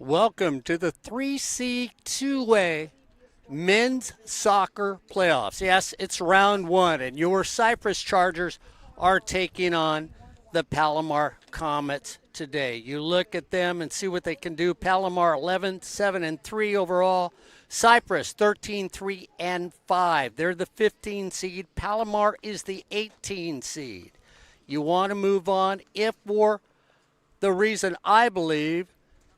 Welcome to the 3C two-way men's soccer playoffs. Yes, it's round one, and your Cypress Chargers are taking on the Palomar Comets today. You look at them and see what they can do. Palomar 11-7-3 overall. Cypress 13-3-5. They're the 15 seed. Palomar is the 18 seed. You want to move on if for the reason I believe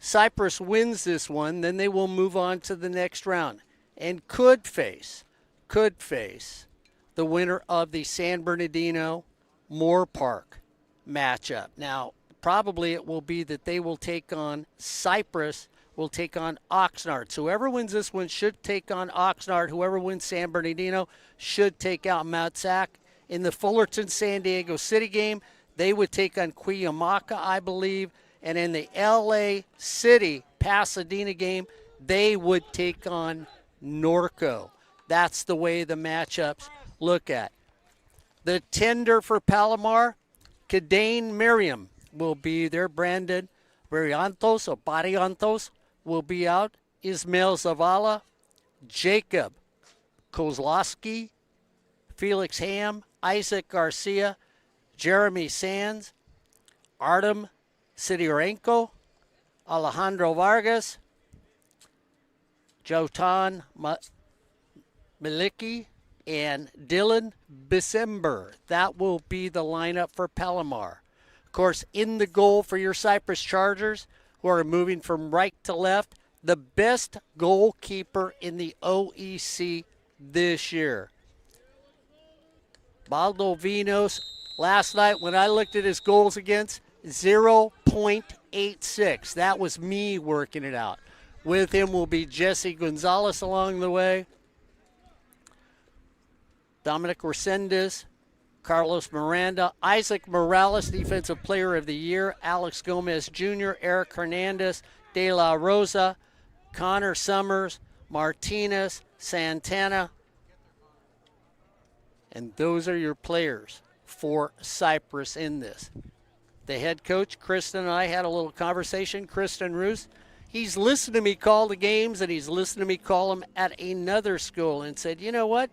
Cypress wins this one, then they will move on to the next round and could face the winner of the San Bernardino Moore Park matchup. Now, probably it will be that they will take on Cypress, will take on Oxnard. So whoever wins this one should take on Oxnard. Whoever wins San Bernardino should take out Mount Sac. In the Fullerton-San Diego City game, they would take on Cuyamaca, I believe. And in the LA City Pasadena game, they would take on Norco. That's the way the matchups look at. The tender for Palomar, Kadane Miriam will be there. Brandon Barrientos or Barrientos will be out. Ismail Zavala, Jacob Kozlowski, Felix Ham, Isaac Garcia, Jeremy Sands, Artem Sidorenko, Alejandro Vargas, Jotan Miliki, and Dylan Bisember. That will be the lineup for Palomar. Of course, in the goal for your Cypress Chargers, who are moving from right to left, the best goalkeeper in the OEC this year. Baldo Vinos, last night when I looked at his goals against, 0.86. That was me working it out. With him will be Jesse Gonzalez along the way. Dominic Resendez, Carlos Miranda, Isaac Morales, Defensive Player of the Year, Alex Gomez Jr., Eric Hernandez, De La Rosa, Connor Summers, Martinez, Santana. And those are your players for Cypress in this. The head coach, Kristen, and I had a little conversation. Kristen Roos, he's listened to me call the games, and he's listened to me call them at another school and said, you know what?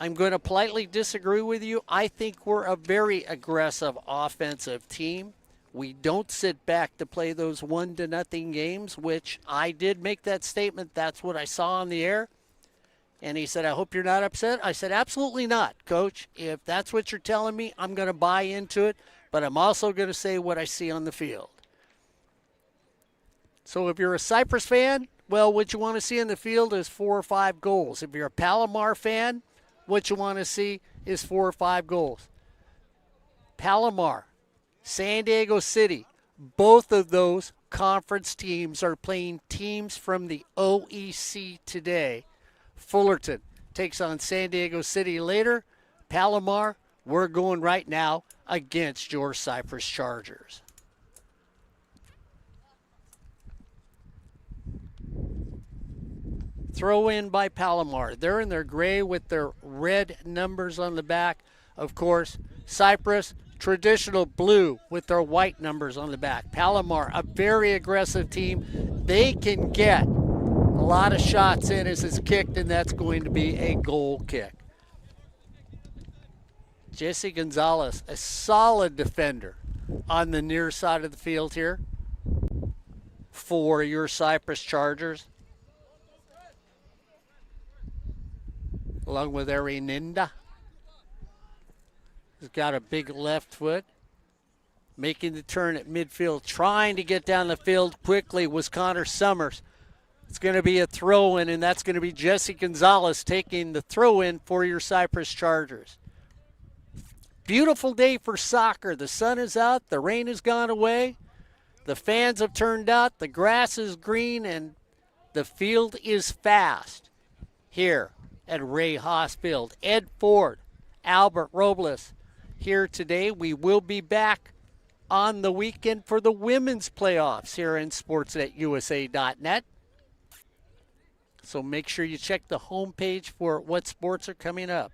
I'm going to politely disagree with you. I think we're a very aggressive offensive team. We don't sit back to play those 1-0 games, which I did make that statement. That's what I saw on the air. And he said, I hope you're not upset. I said, absolutely not, Coach. If that's what you're telling me, I'm going to buy into it. But I'm also going to say what I see on the field. So if you're a Cypress fan, well, what you want to see in the field is 4 or 5 goals. If you're a Palomar fan, what you want to see is 4 or 5 goals. Palomar, San Diego City, both of those conference teams are playing teams from the OEC today. Fullerton takes on San Diego City later. Palomar, we're going right now against your Cypress Chargers. Throw in by Palomar. They're in their gray with their red numbers on the back. Of course, Cypress, traditional blue with their white numbers on the back. Palomar, a very aggressive team. They can get a lot of shots in as it's kicked, and that's going to be a goal kick. Jesse Gonzalez, a solid defender on the near side of the field here for your Cypress Chargers. Along with Arininda. He's got a big left foot. Making the turn at midfield. Trying to get down the field quickly was Connor Summers. It's going to be a throw-in, and that's going to be Jesse Gonzalez taking the throw-in for your Cypress Chargers. Beautiful day for soccer. The sun is out. The rain has gone away. The fans have turned out. The grass is green, and the field is fast here at Ray Haas Field. Ed Ford, Albert Robles here today. We will be back on the weekend for the women's playoffs here in sportsnetusa.net. So make sure you check the homepage for what sports are coming up.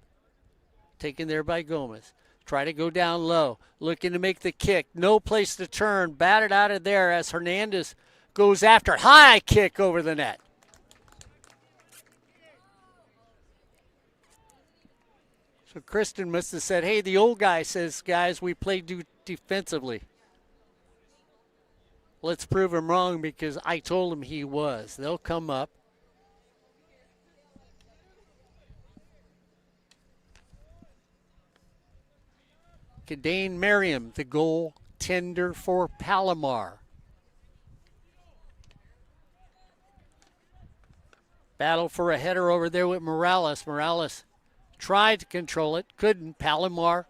Taken there by Gomez. Try to go down low. Looking to make the kick. No place to turn. Batted out of there as Hernandez goes after high kick over the net. So Kristen must have said, hey, the old guy says, guys, we play defensively. Let's prove him wrong because I told him he was. They'll come up. Kadane Merriam, the goaltender for Palomar. Battle for a header over there with Morales. Morales tried to control it, couldn't. Palomar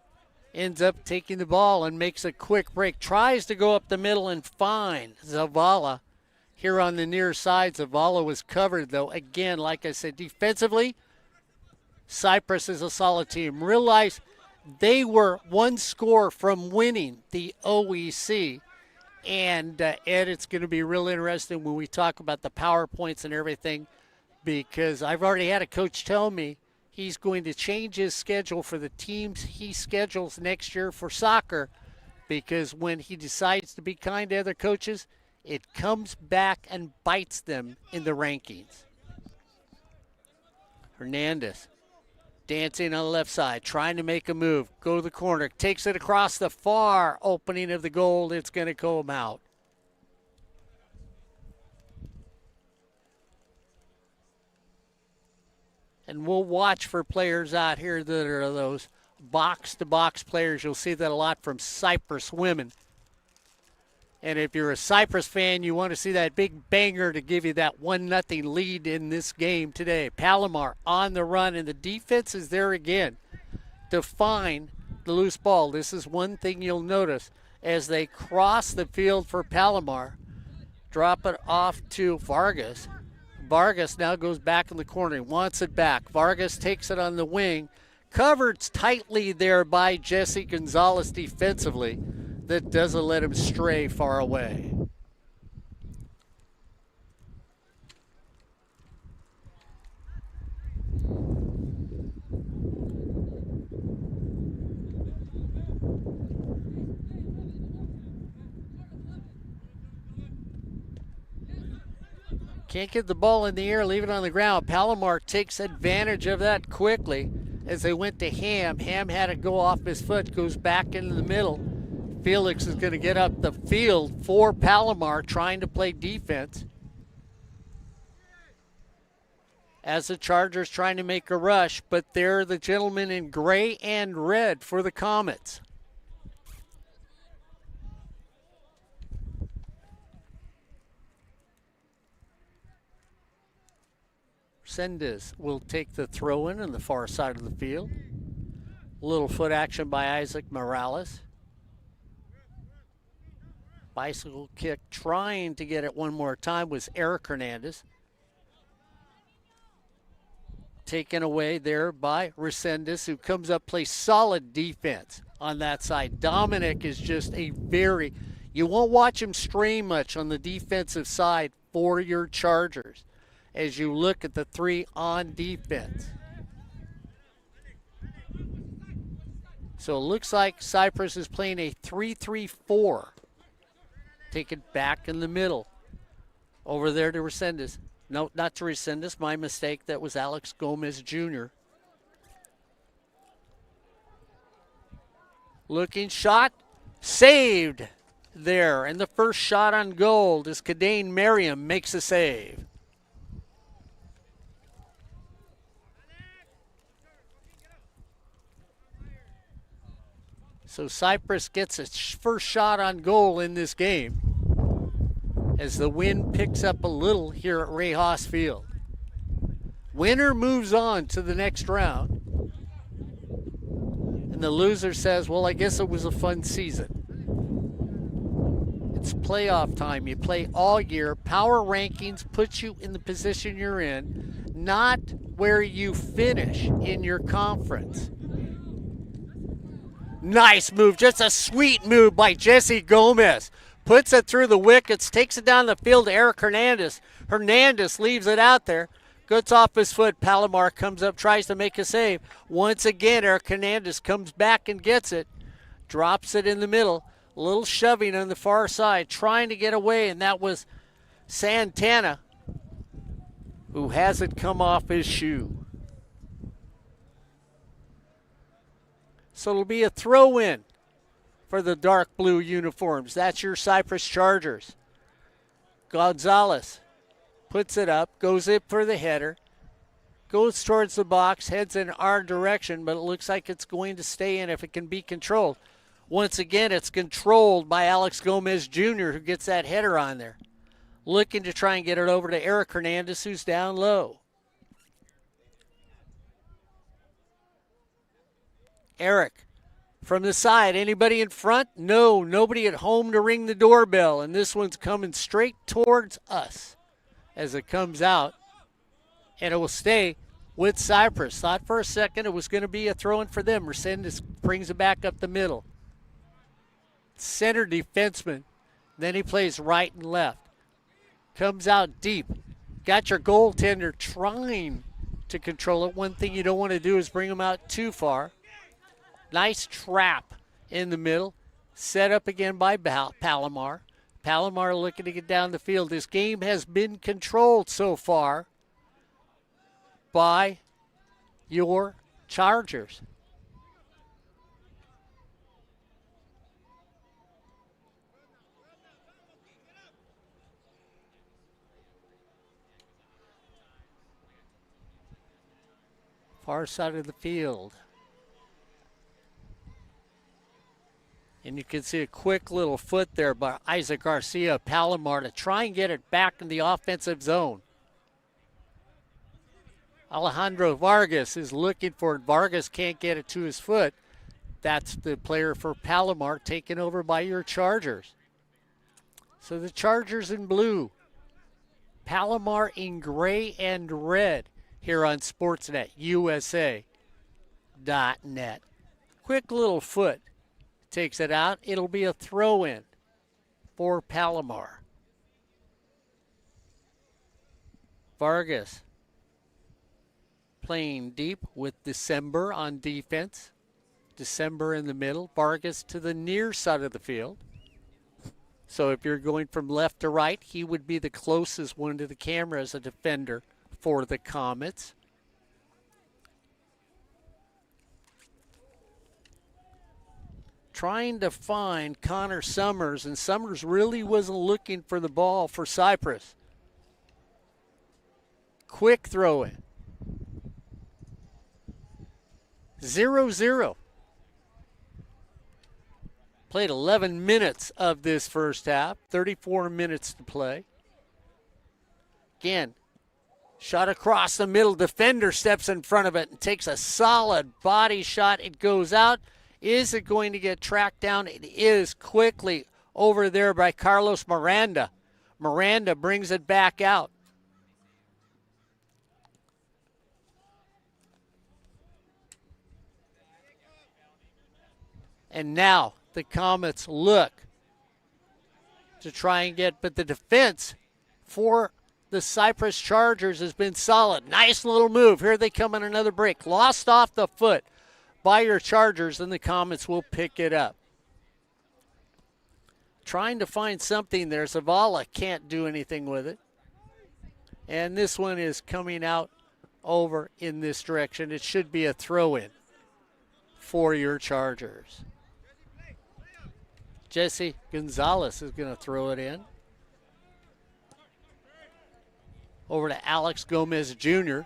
ends up taking the ball and makes a quick break. Tries to go up the middle and find Zavala here on the near side. Zavala was covered, though. Again, like I said, defensively, Cypress is a solid team. Realize they were one score from winning the OEC. And, Ed, it's going to be real interesting when we talk about the PowerPoints and everything, because I've already had a coach tell me he's going to change his schedule for the teams he schedules next year for soccer, because when he decides to be kind to other coaches, it comes back and bites them in the rankings. Hernandez dancing on the left side, trying to make a move, go to the corner, takes it across the far opening of the goal. It's going to come out. And we'll watch for players out here that are those box-to-box players. You'll see that a lot from Cypress women. And if you're a Cypress fan, you want to see that big banger to give you that 1-0 lead in this game today. Palomar on the run, and the defense is there again to find the loose ball. This is one thing you'll notice as they cross the field for Palomar. Drop it off to Vargas. Vargas now goes back in the corner. He wants it back. Vargas takes it on the wing. Covered tightly there by Jesse Gonzalez defensively. That doesn't let him stray far away. Can't get the ball in the air, leave it on the ground. Palomar takes advantage of that quickly as they went to Ham. Ham had it go off his foot, goes back into the middle. Felix is going to get up the field for Palomar, trying to play defense. As the Chargers trying to make a rush, but they're the gentlemen in gray and red for the Comets. Sendes will take the throw in on the far side of the field. A little foot action by Isaac Morales. Bicycle kick, trying to get it one more time, was Eric Hernandez. Taken away there by Resendez, who comes up, plays solid defense on that side. Dominic is just a very, you won't watch him stray much on the defensive side for your Chargers as you look at the three on defense. So it looks like Cypress is playing a 3-3-4. Take it back in the middle. Over there to Resendez. No, not to Resendez. My mistake. That was Alex Gomez Jr. Looking shot. Saved there. And the first shot on goal is Kadane Merriam makes a save. So Cypress gets its first shot on goal in this game as the wind picks up a little here at Ray Haas Field. Winner moves on to the next round. And the loser says, well, I guess it was a fun season. It's playoff time. You play all year. Power rankings puts you in the position you're in, not where you finish in your conference. Nice move, just a sweet move by Jesse Gomez. Puts it through the wickets, takes it down the field to Eric Hernandez. Hernandez leaves it out there. Gets off his foot. Palomar comes up, tries to make a save. Once again, Eric Hernandez comes back and gets it. Drops it in the middle. A little shoving on the far side, trying to get away, and that was Santana, who hasn't come off his shoe. So it'll be a throw-in for the dark blue uniforms. That's your Cypress Chargers. Gonzalez puts it up, goes in for the header, goes towards the box, heads in our direction, but it looks like it's going to stay in if it can be controlled. Once again, it's controlled by Alex Gomez Jr., who gets that header on there. Looking to try and get it over to Eric Hernandez, who's down low. Eric from the side. Anybody in front? No, nobody at home to ring the doorbell. And this one's coming straight towards us as it comes out. And it will stay with Cypress. Thought for a second it was going to be a throw-in for them. Resendez brings it back up the middle. Center defenseman. Then he plays right and left. Comes out deep. Got your goaltender trying to control it. One thing you don't want to do is bring him out too far. Nice trap in the middle. Set up again by Palomar. Palomar looking to get down the field. This game has been controlled so far by your Chargers. Far side of the field. And you can see a quick little foot there by Isaac Garcia, Palomar, to try and get it back in the offensive zone. Alejandro Vargas is looking for it. Vargas can't get it to his foot. That's the player for Palomar, taken over by your Chargers. So the Chargers in blue. Palomar in gray and red here on Sportsnet USA.net. Quick little foot takes it out. It'll be a throw-in for Palomar. Vargas playing deep with December on defense. December in the middle. Vargas to the near side of the field. So if you're going from left to right, he would be the closest one to the camera as a defender for the Comets. Trying to find Connor Summers, and Summers really wasn't looking for the ball for Cypress. Quick throw in. 0-0. Played 11 minutes of this first half, 34 minutes to play. Again, shot across the middle. Defender steps in front of it and takes a solid body shot. It goes out. Is it going to get tracked down? It is quickly over there by Carlos Miranda. Miranda brings it back out. And now the Comets look to try and get, but the defense for the Cypress Chargers has been solid. Nice little move. Here they come on another break. Lost off the foot by your Chargers, and the Comets will pick it up. Trying to find something there. Zavala can't do anything with it. And this one is coming out over in this direction. It should be a throw-in for your Chargers. Jesse Gonzalez is going to throw it in. Over to Alex Gomez Jr.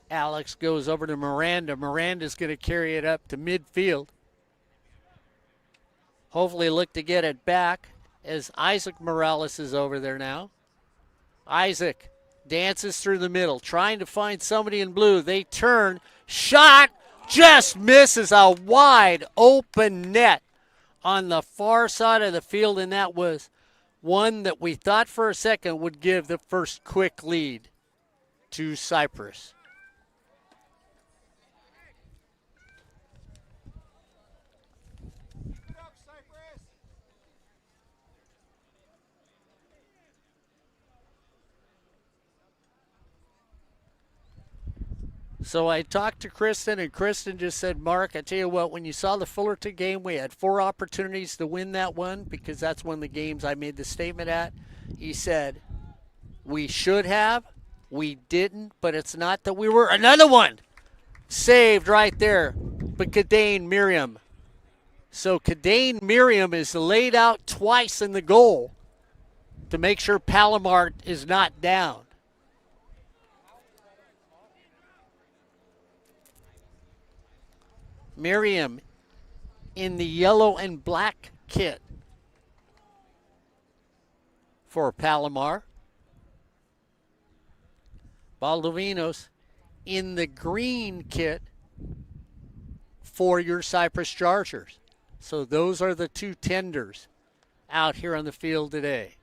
Alex goes over to Miranda. Miranda's going to carry it up to midfield. Hopefully look to get it back as Isaac Morales is over there now. Isaac dances through the middle, trying to find somebody in blue. They turn. Shot just misses a wide open net on the far side of the field, and that was one that we thought for a second would give the first quick lead to Cypress. So I talked to Kristen, and Kristen just said, Mark, I tell you what, when you saw the Fullerton game, we had 4 opportunities to win that one because that's one of the games I made the statement at. He said, we should have, we didn't, but it's not that we were. Another one saved right there, but Kadane Miriam. So Kadane Miriam is laid out twice in the goal to make sure Palomar is not down. Miriam in the yellow and black kit for Palomar. Baldovinos in the green kit for your Cypress Chargers. So those are the 2 tenders out here on the field today.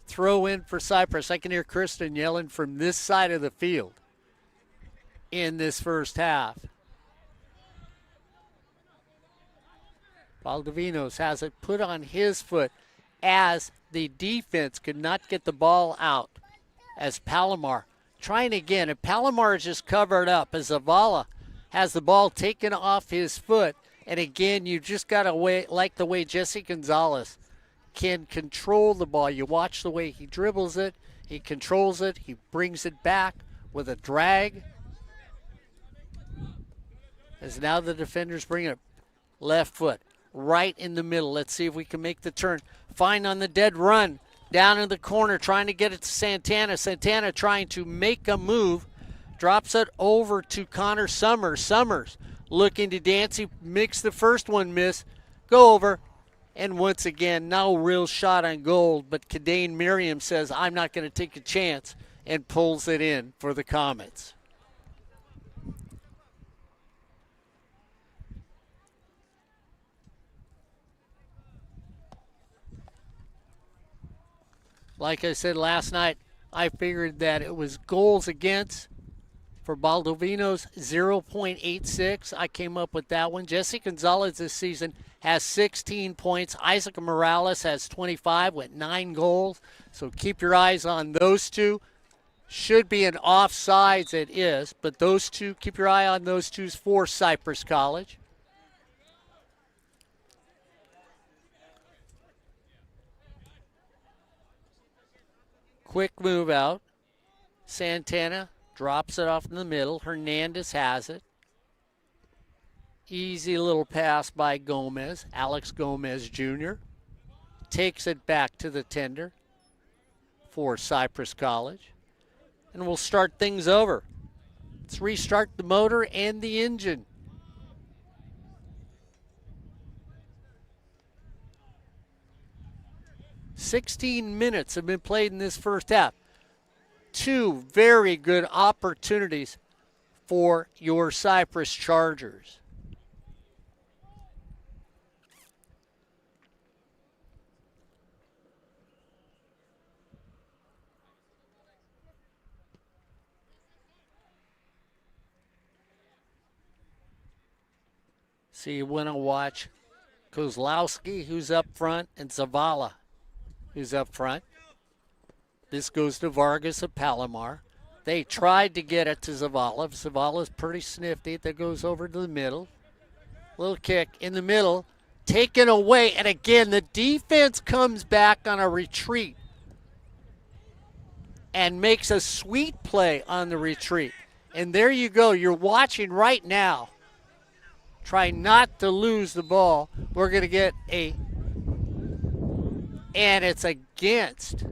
Throw in for Cypress. I can hear Kristen yelling from this side of the field in this first half. Baldovinos has it put on his foot as the defense could not get the ball out as Palomar trying again. And Palomar is just covered up as Zavala has the ball taken off his foot. And again, you just got to wait, like the way Jesse Gonzalez can control the ball. You watch the way he dribbles it, he controls it, he brings it back with a drag. As now the defenders bring it left foot right in the middle. Let's see if we can make the turn. Fine on the dead run down in the corner, trying to get it to Santana. Santana trying to make a move, drops it over to Connor Summers. Summers looking to dance. He makes the first one miss, go over. And once again, no real shot on goal, but Kadane Miriam says, I'm not going to take a chance, and pulls it in for the Comets. Like I said last night, I figured that it was goals against for Baldovinos, 0.86. I came up with that one. Jesse Gonzalez this season has 16 points. Isaac Morales has 25 with 9 goals. So keep your eyes on those two. Should be an offsides, it is. But those two, keep your eye on those two for Cypress College. Quick move out. Santana drops it off in the middle. Hernandez has it. Easy little pass by Gomez. Alex Gomez Jr. takes it back to the tender for Cypress College. And we'll start things over. Let's restart the motor and the engine. "16 minutes have been played in this first half. 2 very good opportunities for your Cypress Chargers. So you want to watch Kozlowski, who's up front, and Zavala, who's up front. This goes to Vargas of Palomar. They tried to get it to Zavala. Zavala's pretty snifty. That goes over to the middle. Little kick in the middle. Taken away. And again, the defense comes back on a retreat and makes a sweet play on the retreat. And there you go. You're watching right now. Try not to lose the ball. We're going to get a... And it's against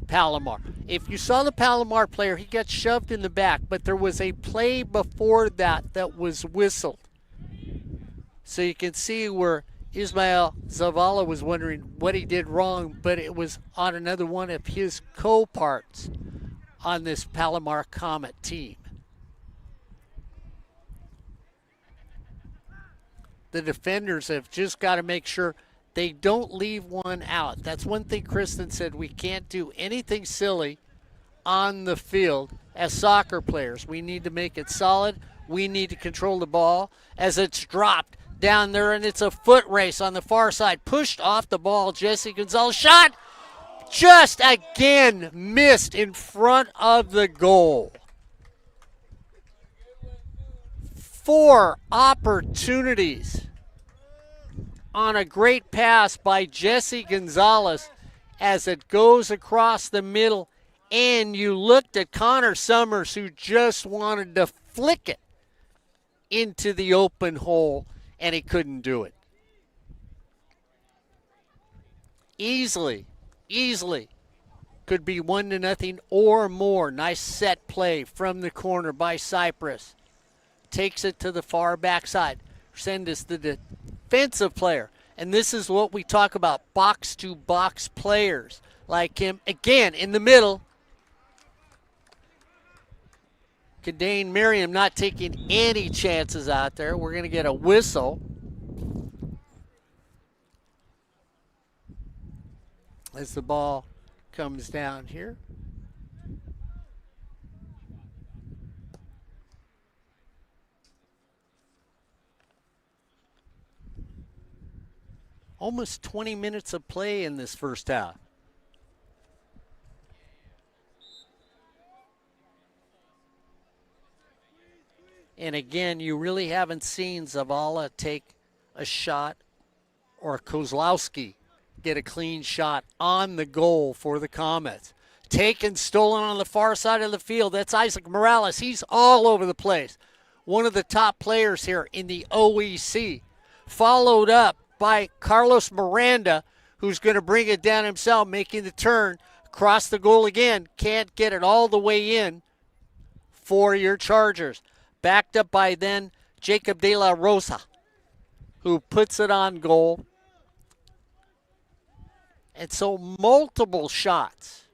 Palomar. If you saw the Palomar player, he got shoved in the back, but there was a play before that was whistled. So you can see where Ismail Zavala was wondering what he did wrong, but it was on another one of his co-parts on this Palomar Comet team. The defenders have just got to make sure they don't leave one out. That's one thing Kristen said. We can't do anything silly on the field as soccer players. We need to make it solid. We need to control the ball as it's dropped down there, and it's a foot race on the far side. Pushed off the ball. Jesse Gonzalez shot. Just again missed in front of the goal. 4 opportunities on a great pass by Jesse Gonzalez as it goes across the middle. And you looked at Connor Summers, who just wanted to flick it into the open hole, and he couldn't do it. Easily could be 1-0 or more. Nice set play from the corner by Cypress. Takes it to the far backside. Resendez, the defensive player. And this is what we talk about, box-to-box players like him. Again, in the middle. Kadane Merriam not taking any chances out there. We're going to get a whistle. As the ball comes down here. Almost 20 minutes of play in this first half. And again, you really haven't seen Zavala take a shot or Kozlowski get a clean shot on the goal for the Comets. Taken, stolen on the far side of the field. That's Isaac Morales. He's all over the place. One of the top players here in the OEC. Followed up by Carlos Miranda, who's going to bring it down himself, making the turn across the goal again. Can't get it all the way in for your Chargers. Backed up by then Jacob De La Rosa, who puts it on goal. And so multiple shots.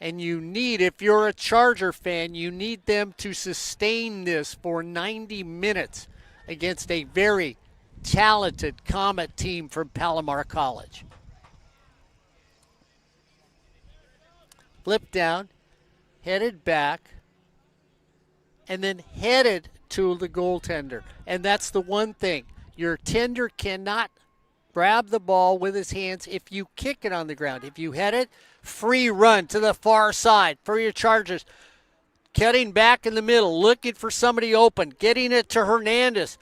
And you need, if you're a Charger fan, you need them to sustain this for 90 minutes against a very talented Comet team from Palomar College. Flip down, headed back, and then headed to the goaltender. And that's the one thing. Your tender cannot grab the ball with his hands if you kick it on the ground. If you head it, free run to the far side for your Chargers. Cutting back in the middle, looking for somebody open, getting it to Hernandez.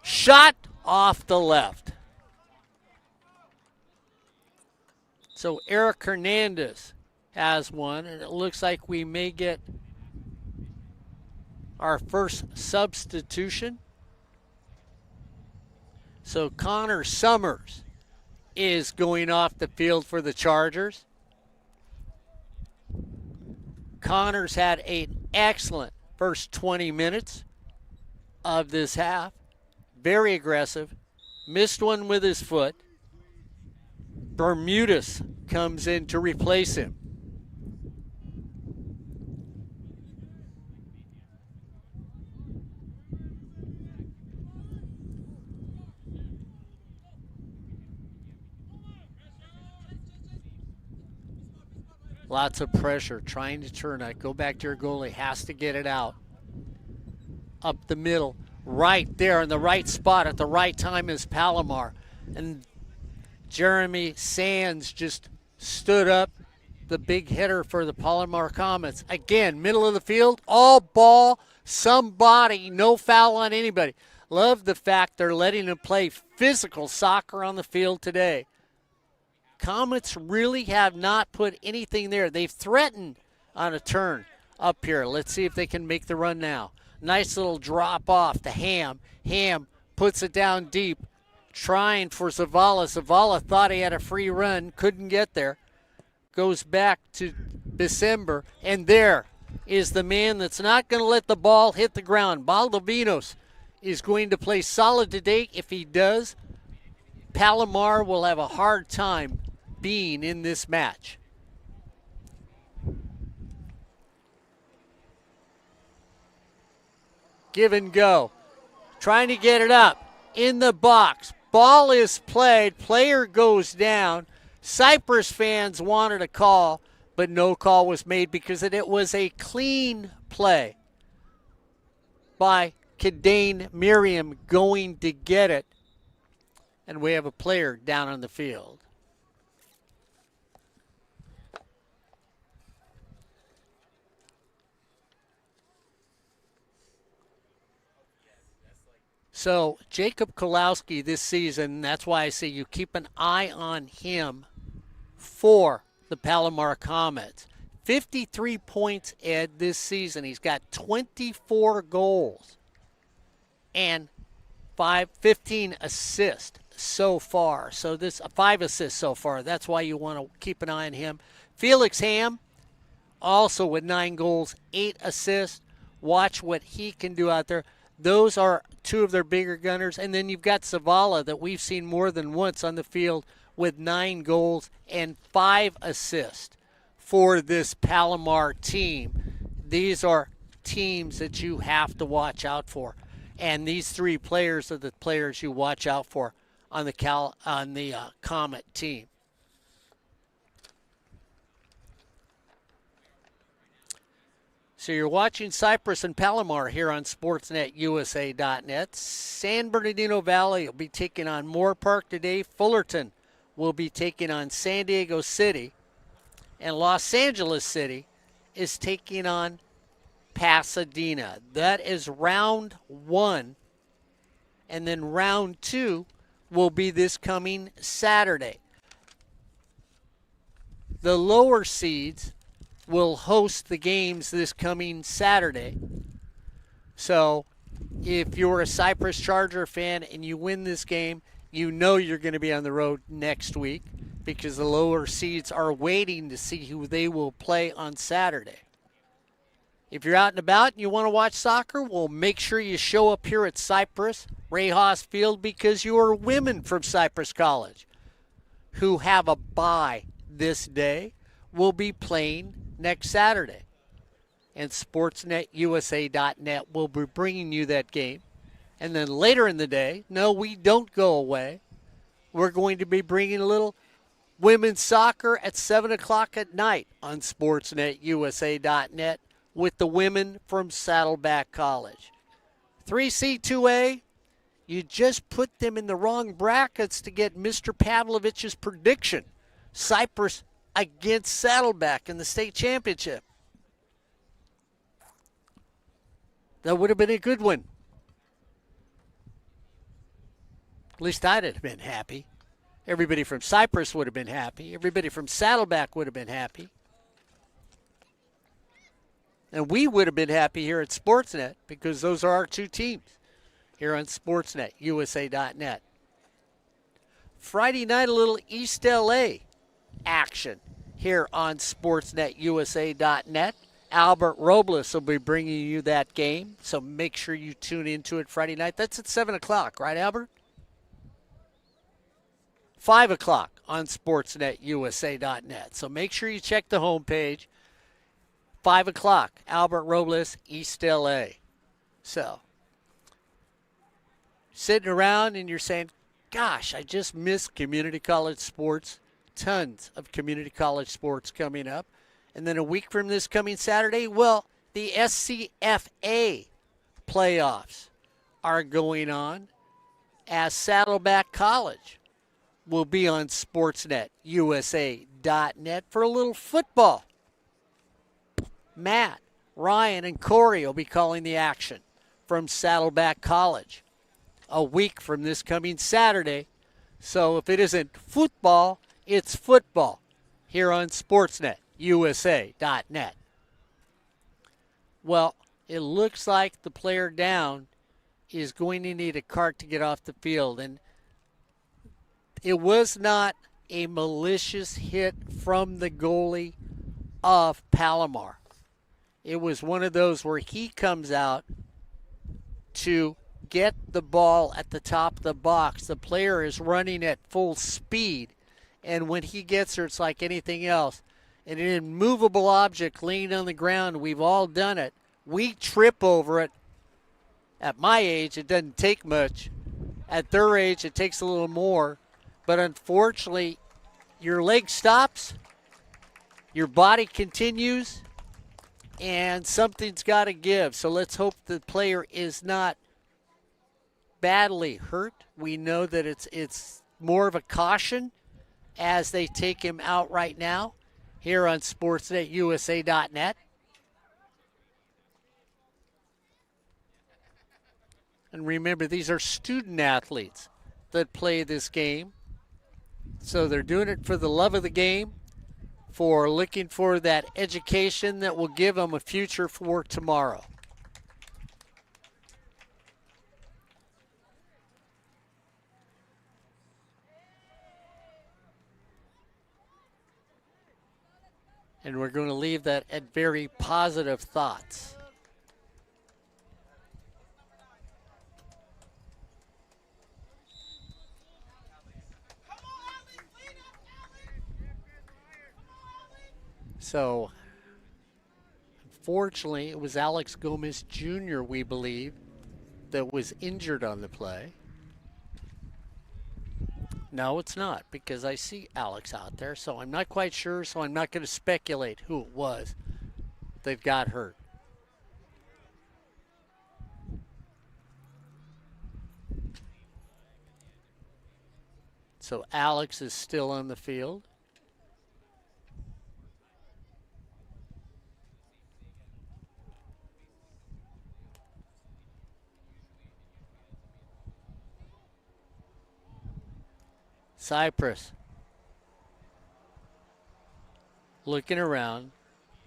Shot off the left. So Eric Hernandez has one, and it looks like we may get our first substitution. So Connor Summers is going off the field for the Chargers. Connor's had an excellent first 20 minutes of this half. Very aggressive. Missed one with his foot. Bermudez comes in to replace him. Lots of pressure, trying to turn it. Go back to your goalie, has to get it out. Up the middle, right there in the right spot at the right time is Palomar. And Jeremy Sands just stood up, the big hitter for the Palomar Comets. Again, middle of the field, all ball, somebody, no foul on anybody. Love the fact they're letting them play physical soccer on the field today. Comets really have not put anything there. They've threatened on a turn up here. Let's see if they can make the run now. Nice little drop off to Ham. Ham puts it down deep, trying for Zavala. Zavala thought he had a free run, couldn't get there. Goes back to December, and there is the man that's not going to let the ball hit the ground. Baldovinos is going to play solid today. If he does, Palomar will have a hard time being in this match. Give and go. Trying to get it up in the box. Ball is played. Player goes down. Cypress fans wanted a call, but no call was made because it was a clean play by Kadane Miriam going to get it. And we have a player down on the field. So Jacob Kolowski this season, that's why I say you keep an eye on him for the Palomar Comets. 53 points, Ed, this season. He's got 24 goals and 15 assists so far. So this 5 assists so far. That's why you want to keep an eye on him. Felix Ham, also with 9 goals, 8 assists. Watch what he can do out there. Those are two of their bigger gunners. And then you've got Zavala that we've seen more than once on the field with 9 goals and 5 assists for this Palomar team. These are teams that you have to watch out for. And these 3 players are the players you watch out for on the Comet team. So you're watching Cypress and Palomar here on SportsNetUSA.net. San Bernardino Valley will be taking on Moore Park today. Fullerton will be taking on San Diego City. And Los Angeles City is taking on Pasadena. That is round 1. And then round 2 will be this coming Saturday. The lower seeds will host the games this coming Saturday. So if you're a Cypress Charger fan and you win this game, you know you're going to be on the road next week because the lower seeds are waiting to see who they will play on Saturday. If you're out and about and you want to watch soccer, well, make sure you show up here at Cypress, Ray Haas Field, because your women from Cypress College who have a bye this day will be playing next Saturday. And SportsNetUSA.net will be bringing you that game. And then later in the day, no, we don't go away. We're going to be bringing a little women's soccer at 7 o'clock at night on SportsNetUSA.net with the women from Saddleback College. 3C2A, you just put them in the wrong brackets to get Mr. Pavlovich's prediction. Cypress against Saddleback in the state championship. That would have been a good one. At least I'd have been happy. Everybody from Cypress would have been happy. Everybody from Saddleback would have been happy. And we would have been happy here at Sportsnet because those are our 2 teams here on SportsNetUSA.net. Friday night, a little East LA action here on SportsNetUSA.net. Albert Robles will be bringing you that game, so make sure you tune into it Friday night. That's at 7 o'clock, right, Albert? 5 o'clock on SportsNetUSA.net. So make sure you check the homepage. 5 o'clock, Albert Robles, East LA. So, sitting around and you're saying, gosh, I just missed community college sports. Tons of community college sports coming up. And then a week from this coming Saturday, well, the SCFA playoffs are going on as Saddleback College will be on SportsNetUSA.net for a little football. Matt, Ryan, and Corey will be calling the action from Saddleback College a week from this coming Saturday. So if it isn't football, it's football here on SportsNetUSA.net. Well, it looks like the player down is going to need a cart to get off the field. And it was not a malicious hit from the goalie of Palomar. It was one of those where he comes out to get the ball at the top of the box. The player is running at full speed. And when he gets there, it's like anything else. An immovable object laying on the ground, we've all done it. We trip over it. At my age, it doesn't take much. At their age, it takes a little more. But unfortunately, your leg stops, your body continues, and something's got to give. So let's hope the player is not badly hurt. We know that it's more of a caution as they take him out right now here on sportsnetusa.net. And remember, these are student athletes that play this game. So they're doing it for the love of the game, for looking for that education that will give them a future for tomorrow. And we're going to leave that at very positive thoughts. So, unfortunately, it was Alex Gomez Jr., we believe, that was injured on the play. No, it's not, because I see Alex out there, so I'm not quite sure, so I'm not going to speculate who it was that got hurt. So Alex is still on the field. Cypress looking around.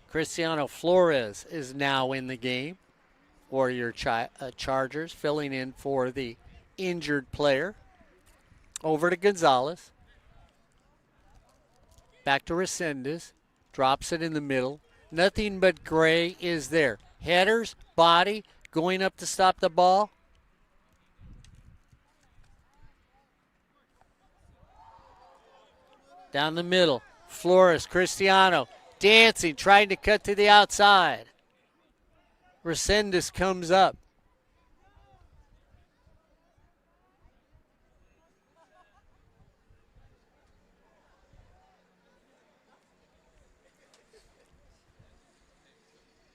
Cristiano Flores is now in the game for your Chargers, filling in for the injured player. Over to Gonzalez. Back to Resendez. Drops it in the middle. Nothing but Gray is there. Headers, body, going up to stop the ball. Down the middle. Flores, Cristiano, dancing, trying to cut to the outside. Resendez comes up.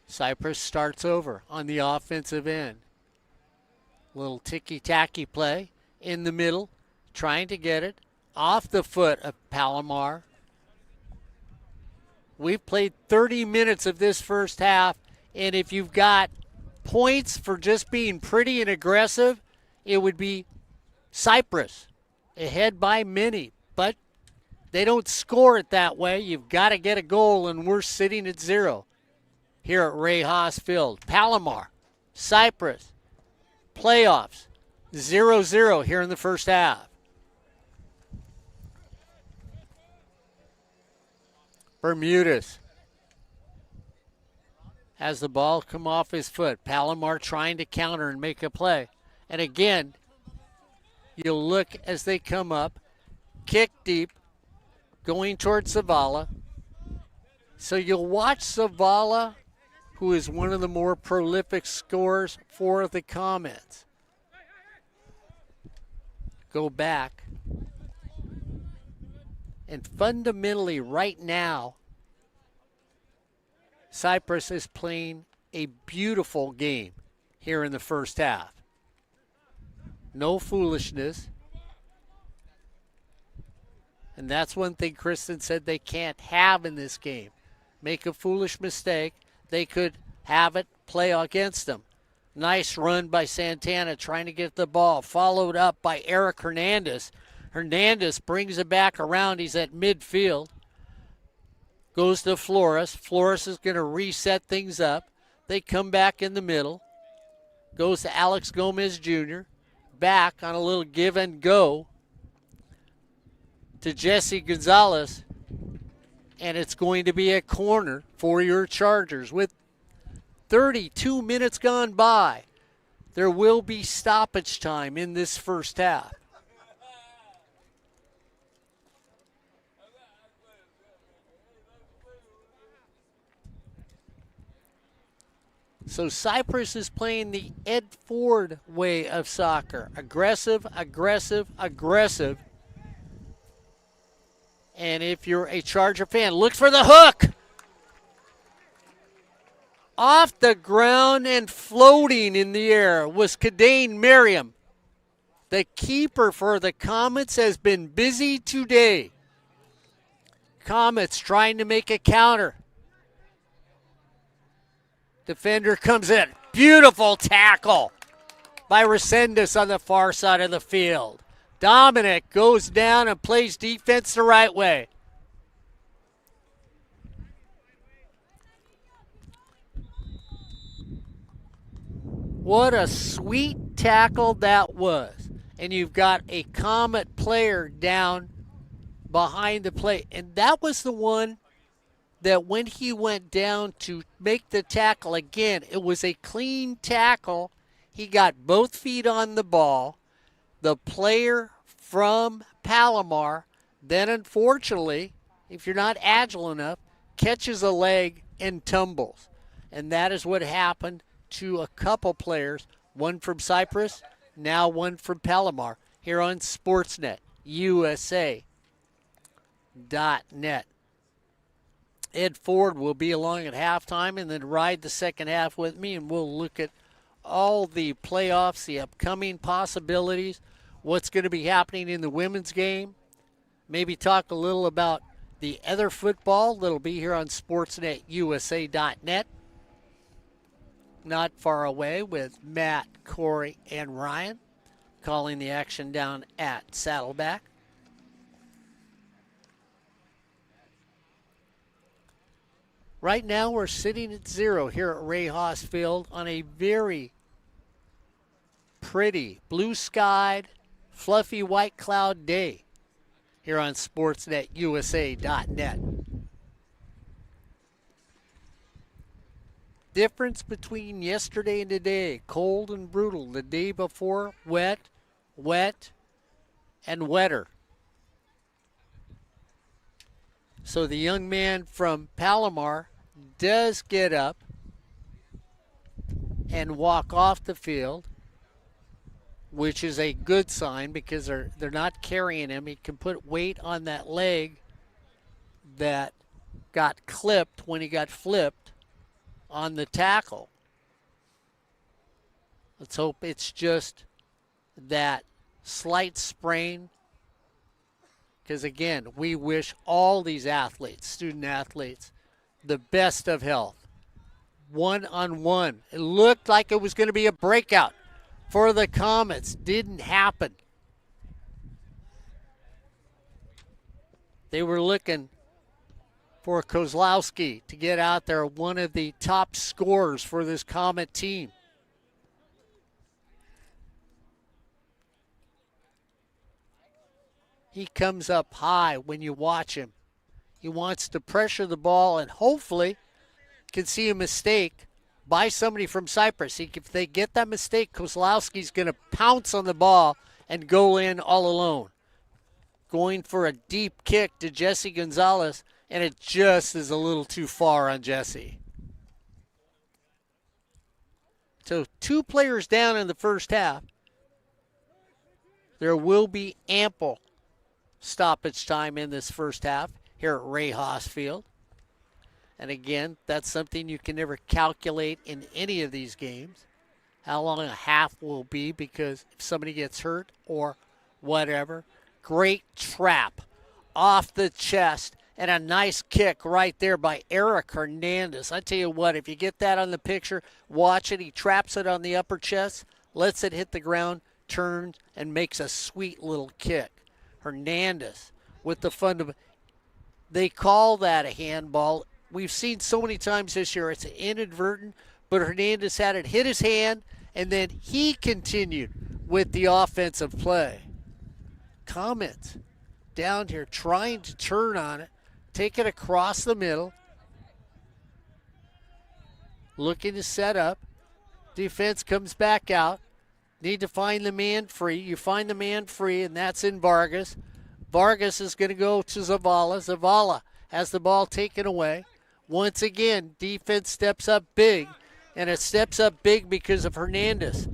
Cypress starts over on the offensive end. Little ticky-tacky play in the middle, trying to get it off the foot of Palomar. We've played 30 minutes of this first half, and if you've got points for just being pretty and aggressive, it would be Cypress ahead by many, but they don't score it that way. You've got to get a goal, and we're sitting at 0 here at Ray Haas Field. Palomar, Cypress, playoffs, 0-0 here in the first half. Bermudez has the ball come off his foot. Palomar trying to counter and make a play. And again, you'll look as they come up, kick deep, going towards Zavala. So you'll watch Zavala, who is one of the more prolific scorers for the Comets, go back. And fundamentally, right now, Cypress is playing a beautiful game here in the first half. No foolishness. And that's one thing Kristen said they can't have in this game. Make a foolish mistake, they could have it play against them. Nice run by Santana trying to get the ball, followed up by Eric Hernandez. Hernandez brings it back around. He's at midfield. Goes to Flores. Flores is going to reset things up. They come back in the middle. Goes to Alex Gomez Jr. Back on a little give and go to Jesse Gonzalez. And it's going to be a corner for your Chargers. With 32 minutes gone by, there will be stoppage time in this first half. So Cypress is playing the Ed Ford way of soccer. Aggressive, aggressive, aggressive. And if you're a Charger fan, look for the hook. Off the ground and floating in the air was Kadane Merriam. The keeper for the Comets has been busy today. Comets trying to make a counter. Defender comes in. Beautiful tackle by Resendez on the far side of the field. Dominic goes down and plays defense the right way. What a sweet tackle that was. And you've got a Comet player down behind the play. And that was the one that when he went down to make the tackle again, it was a clean tackle. He got both feet on the ball. The player from Palomar then, unfortunately, if you're not agile enough, catches a leg and tumbles. And that is what happened to a couple players, one from Cypress, now one from Palomar, here on Sportsnet, USA.net. Ed Ford will be along at halftime and then ride the second half with me, and we'll look at all the playoffs, the upcoming possibilities, what's going to be happening in the women's game, maybe talk a little about the other football that'll be here on Sportsnet, USA.net. Not far away with Matt, Corey, and Ryan calling the action down at Saddleback. Right now we're sitting at 0 here at Ray Haas Field on a very pretty blue-skied, fluffy white cloud day here on Sportsnet, USA.net. Difference between yesterday and today, cold and brutal. The day before, wet, and wetter. So the young man from Palomar does get up and walk off the field, which is a good sign because they're not carrying him. He can put weight on that leg that got clipped when he got flipped on the tackle. Let's hope it's just that slight sprain, because again, we wish all these athletes, student athletes, the best of health. One-on-one. It looked like it was going to be a breakout for the Comets. Didn't happen. They were looking for Kozlowski to get out there, one of the top scorers for this Comet team. He comes up high when you watch him. He wants to pressure the ball and hopefully can see a mistake by somebody from Cypress. If they get that mistake, Kozlowski's going to pounce on the ball and go in all alone. Going for a deep kick to Jesse Gonzalez, and it just is a little too far on Jesse. So 2 players down in the first half. There will be ample stoppage time in this first half here at Ray Haas Field. And again, that's something you can never calculate in any of these games, how long a half will be, because if somebody gets hurt or whatever. Great trap off the chest and a nice kick right there by Eric Hernandez. I tell you what, if you get that on the picture, watch it. He traps it on the upper chest, lets it hit the ground, turns, and makes a sweet little kick. Hernandez with the fundamental. They call that a handball. We've seen so many times this year it's inadvertent, but Hernandez had it hit his hand, and then he continued with the offensive play. Comets down here trying to turn on it, take it across the middle, looking to set up. Defense comes back out. Need to find the man free. You find the man free, and that's in Vargas. Vargas is going to go to Zavala. Zavala has the ball taken away. Once again, defense steps up big, and it steps up big because of Hernandez.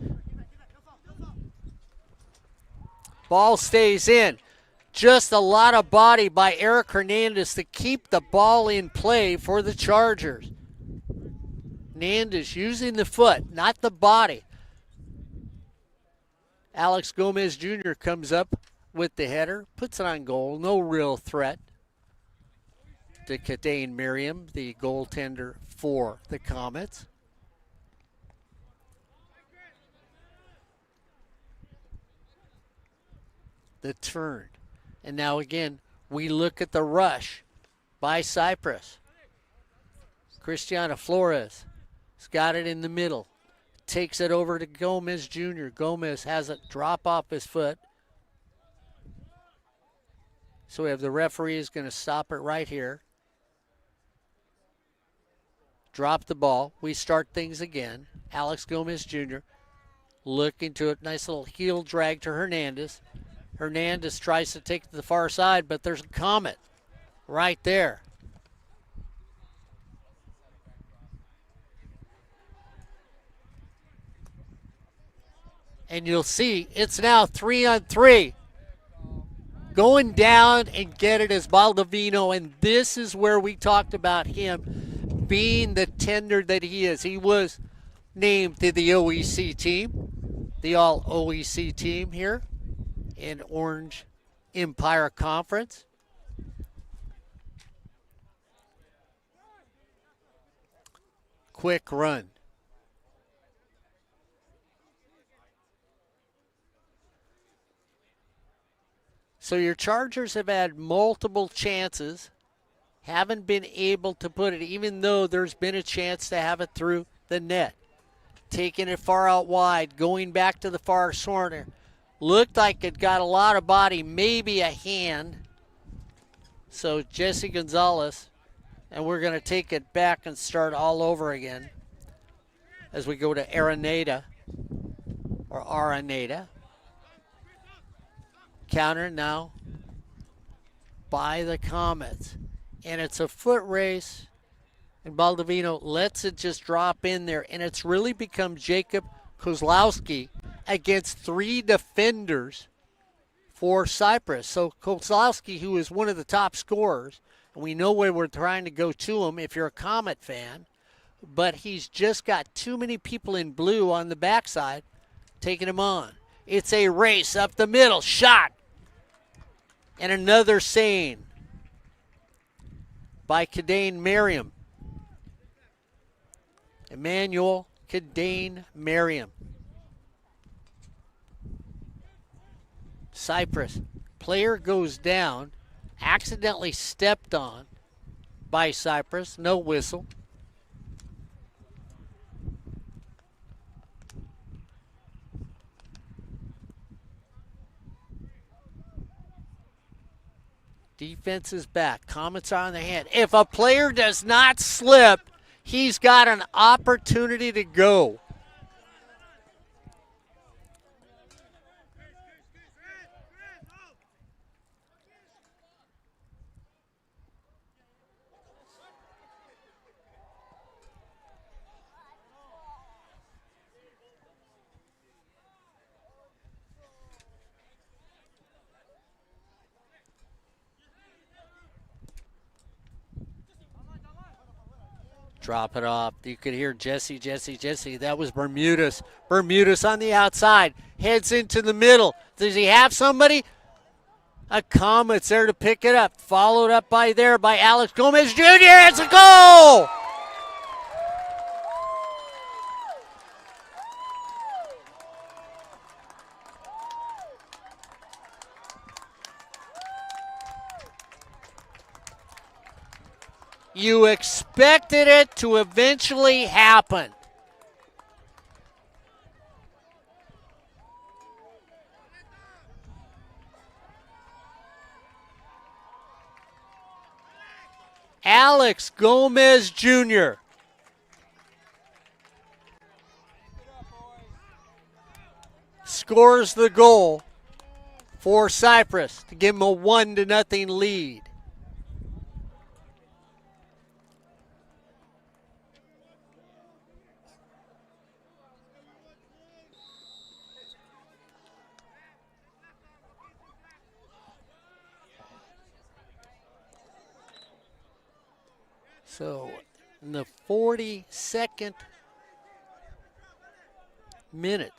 Ball stays in. Just a lot of body by Eric Hernandez to keep the ball in play for the Chargers. Hernandez using the foot, not the body. Alex Gomez Jr. comes up with the header, puts it on goal. No real threat to Kadane Merriam, the goaltender for the Comets. The turn. And now again, we look at the rush by Cypress. Cristiano Flores has got it in the middle. Takes it over to Gomez Jr. Gomez has it drop off his foot. So we have the referee is going to stop it right here. Drop the ball. We start things again. Alex Gomez Jr. looking to it. Nice little heel drag to Hernandez. Hernandez tries to take it to the far side, but there's a Comet right there. And you'll see it's now 3-on-3. Going down and get it as Baldovino, and this is where we talked about him being the tender that he is. He was named to the OEC team, the all-OEC team here in Orange Empire Conference. Quick run. So your Chargers have had multiple chances, haven't been able to put it, even though there's been a chance to have it through the net. Taking it far out wide, going back to the far corner. Looked like it got a lot of body, maybe a hand. So Jesse Gonzalez, and we're going to take it back and start all over again as we go to Araneda, or Araneda. Counter now by the Comets. And it's a foot race. And Baldovino lets it just drop in there. And it's really become Jacob Kozlowski against 3 defenders for Cypress. So Kozlowski, who is one of the top scorers, and we know where we're trying to go to him if you're a Comet fan, but he's just got too many people in blue on the backside taking him on. It's a race up the middle. Shot. And another save by Kadane Merriam. Emmanuel Kadane Merriam. Cypress. Player goes down. Accidentally stepped on by Cypress. No whistle. Defense is back. Comets are on the hand. If a player does not slip, he's got an opportunity to go. Drop it off. You could hear Jesse. That was Bermudez. Bermudez on the outside. Heads into the middle. Does he have somebody? A Comet's there to pick it up. Followed up by Alex Gomez Jr. It's a goal! You expected it to eventually happen. Alex Gomez Jr. scores the goal for Cypress to give him a 1-0 lead. So in the 42nd minute,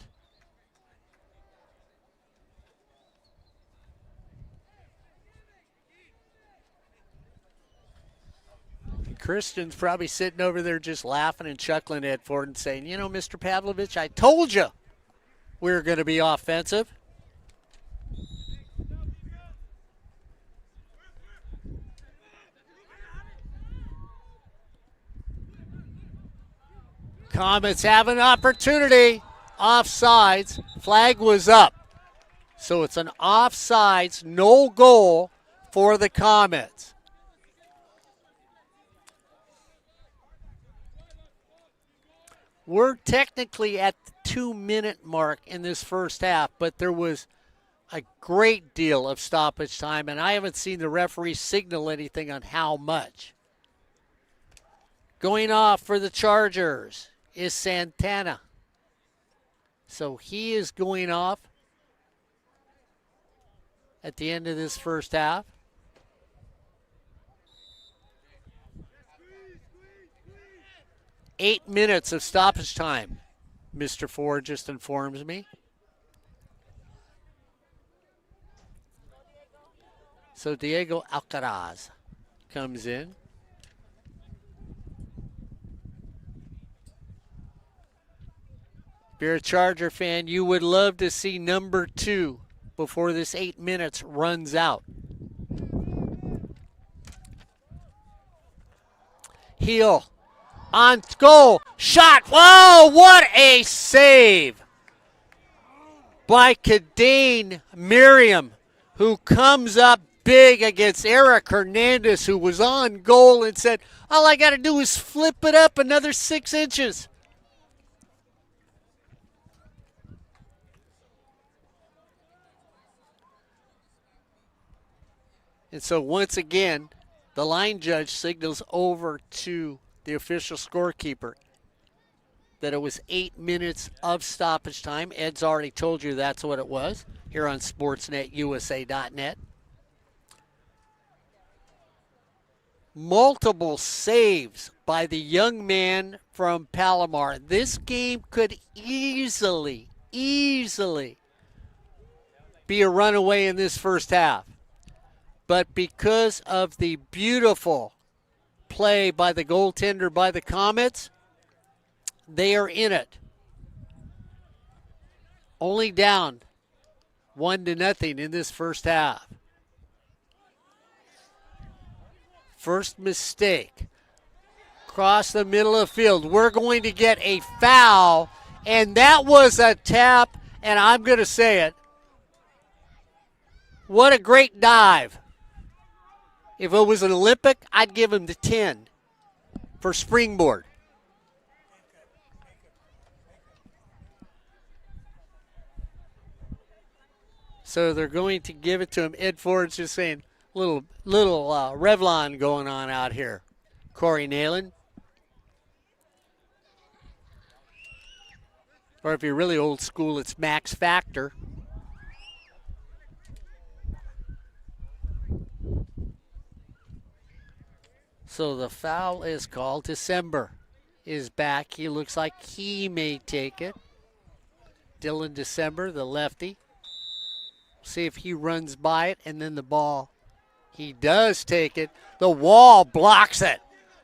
Christian's probably sitting over there just laughing and chuckling at Ford and saying, you know, Mr. Pavlovich, I told you we were going to be offensive. Comets have an opportunity. Offsides. Flag was up. So it's an offsides, no goal for the Comets. We're technically at the 2-minute mark in this first half, but there was a great deal of stoppage time, and I haven't seen the referee signal anything on how much. Going off for the Chargers is Santana. So he is going off at the end of this first half. Eight minutes of stoppage time, Mr. Ford just informs me. So Diego Alcaraz comes in. If you're a Charger fan, you would love to see number 2 before this 8 minutes runs out. Heel on goal. Shot. Whoa, what a save by Kadane Miriam, who comes up big against Eric Hernandez, who was on goal and said, all I got to do is flip it up another 6 inches. And so once again, the line judge signals over to the official scorekeeper that it was 8 minutes of stoppage time. Ed's already told you that's what it was here on SportsNetUSA.net. Multiple saves by the young man from Palomar. This game could easily be a runaway in this first half. But because of the beautiful play by the goaltender by the Comets, they are in it. Only down 1-0 in this first half. First mistake. Across the middle of the field. We're going to get a foul, and that was a tap, and I'm going to say it. What a great dive. If it was an Olympic, I'd give him the 10 for springboard. So they're going to give it to him. Ed Ford's just saying, little Revlon going on out here. Corey Nalen. Or if you're really old school, it's Max Factor. So the foul is called. December is back. He looks like he may take it. Dylan December, the lefty. See if he runs by it, and then the ball. He does take it. The wall blocks it.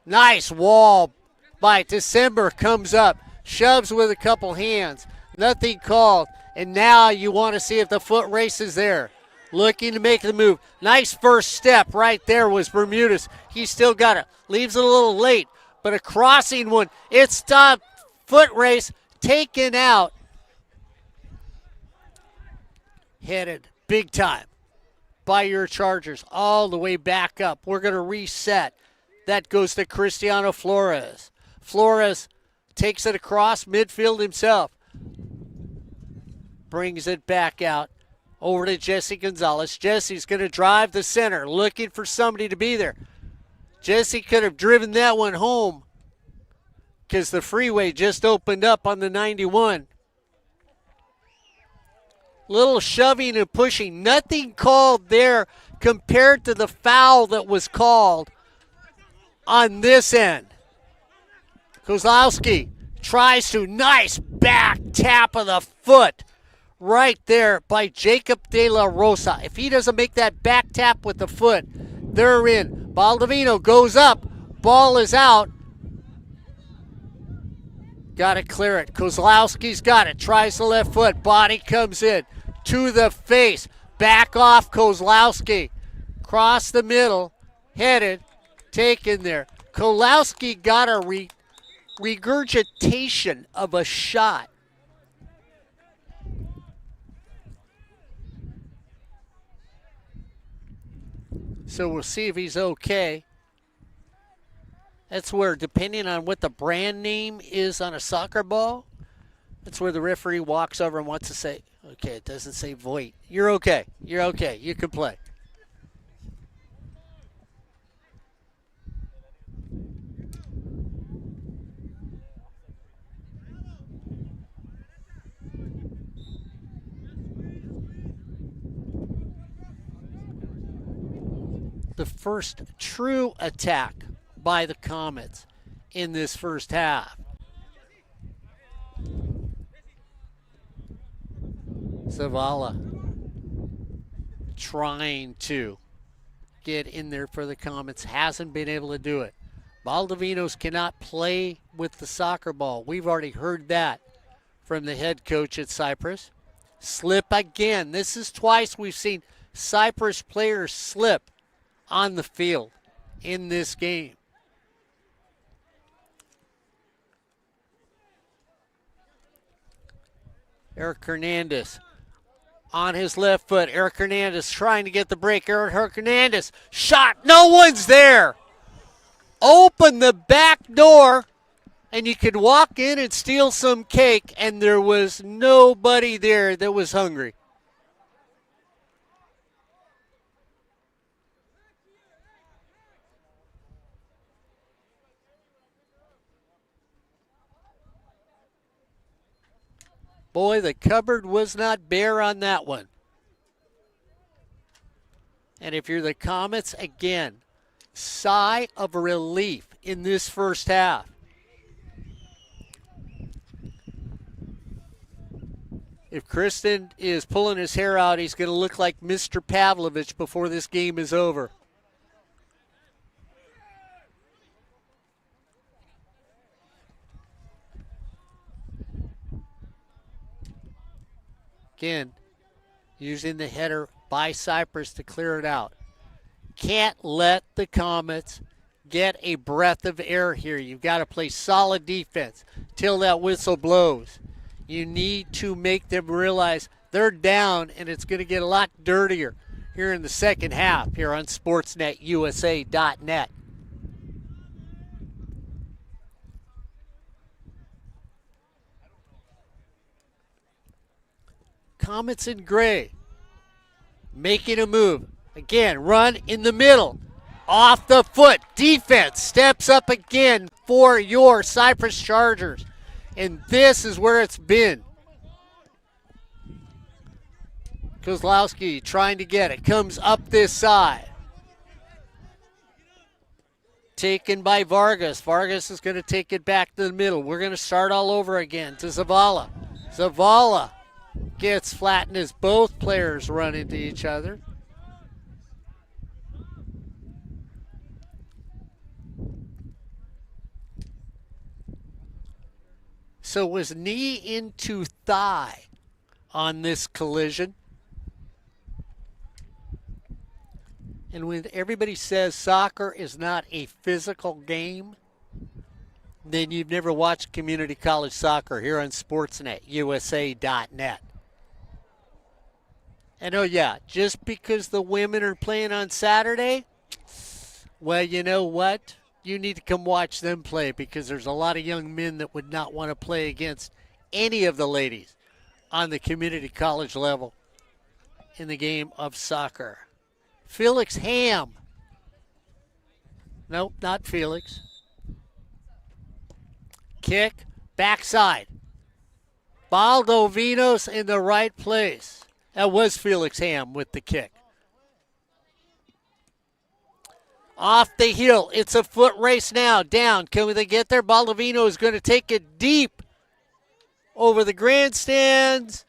Nice wall by December, comes up, shoves with a couple hands. Nothing called. And now you want to see if the foot race is there. Looking to make the move. Nice first step right there was Bermudez. He still got it. Leaves it a little late, but a crossing one. It's stopped. Foot race taken out. Headed big time by your Chargers all the way back up. We're going to reset. That goes to Cristiano Flores. Flores takes it across midfield himself. Brings it back out. Over to Jesse Gonzalez. Jesse's going to drive the center, looking for somebody to be there. Jesse could have driven that one home because the freeway just opened up on the 91. Little shoving and pushing. Nothing called there compared to the foul that was called on this end. Kozlowski tries to. Nice back tap of the foot. Right there by Jacob De La Rosa. If he doesn't make that back tap with the foot, they're in. Baldovino goes up, ball is out. Got to clear it. Kozlowski's got it. Tries the left foot. Body comes in. To the face. Back off Kozlowski. Cross the middle. Headed. Taken there. Kozlowski got a regurgitation of a shot. So we'll see if he's okay. That's where, depending on what the brand name is on a soccer ball, that's where the referee walks over and wants to say, okay, it doesn't say Voigt. You're okay. You're okay. You can play. The first true attack by the Comets in this first half. Zavala trying to get in there for the Comets, hasn't been able to do it. Baldovinos cannot play with the soccer ball. We've already heard that from the head coach at Cypress. Slip again. This is twice we've seen Cypress players slip on the field in this game. Eric Hernandez on his left foot. Eric Hernandez trying to get the break. Eric Hernandez shot. No one's there. Open the back door and you could walk in and steal some cake, and there was nobody there that was hungry. Boy, the cupboard was not bare on that one. And if you're the Comets, again, sigh of relief in this first half. If Kristen is pulling his hair out, he's going to look like Mr. Pavlovich before this game is over. Again, using the header by Cypress to clear it out. Can't let the Comets get a breath of air here. You've got to play solid defense till that whistle blows. You need to make them realize they're down, and it's going to get a lot dirtier here in the second half here on SportsNetUSA.net. Comets in gray, making a move. Again, run in the middle, off the foot. Defense steps up again for your Cypress Chargers. And this is where it's been. Kozlowski trying to get it. Comes up this side. Taken by Vargas. Vargas is going to take it back to the middle. We're going to start all over again to Zavala. Zavala gets flattened as both players run into each other. So it was knee into thigh on this collision. And when everybody says soccer is not a physical game, then you've never watched community college soccer here on SportsNetUSA.net. And oh yeah, just because the women are playing on Saturday, well, you know what? You need to come watch them play, because there's a lot of young men that would not want to play against any of the ladies on the community college level in the game of soccer. Felix Ham. Nope, not Felix. Kick, backside. Baldovinos in the right place. That was Felix Ham with the kick. Off the heel. It's a foot race now. Down. Can they get there? Baldovino is going to take it deep over the grandstands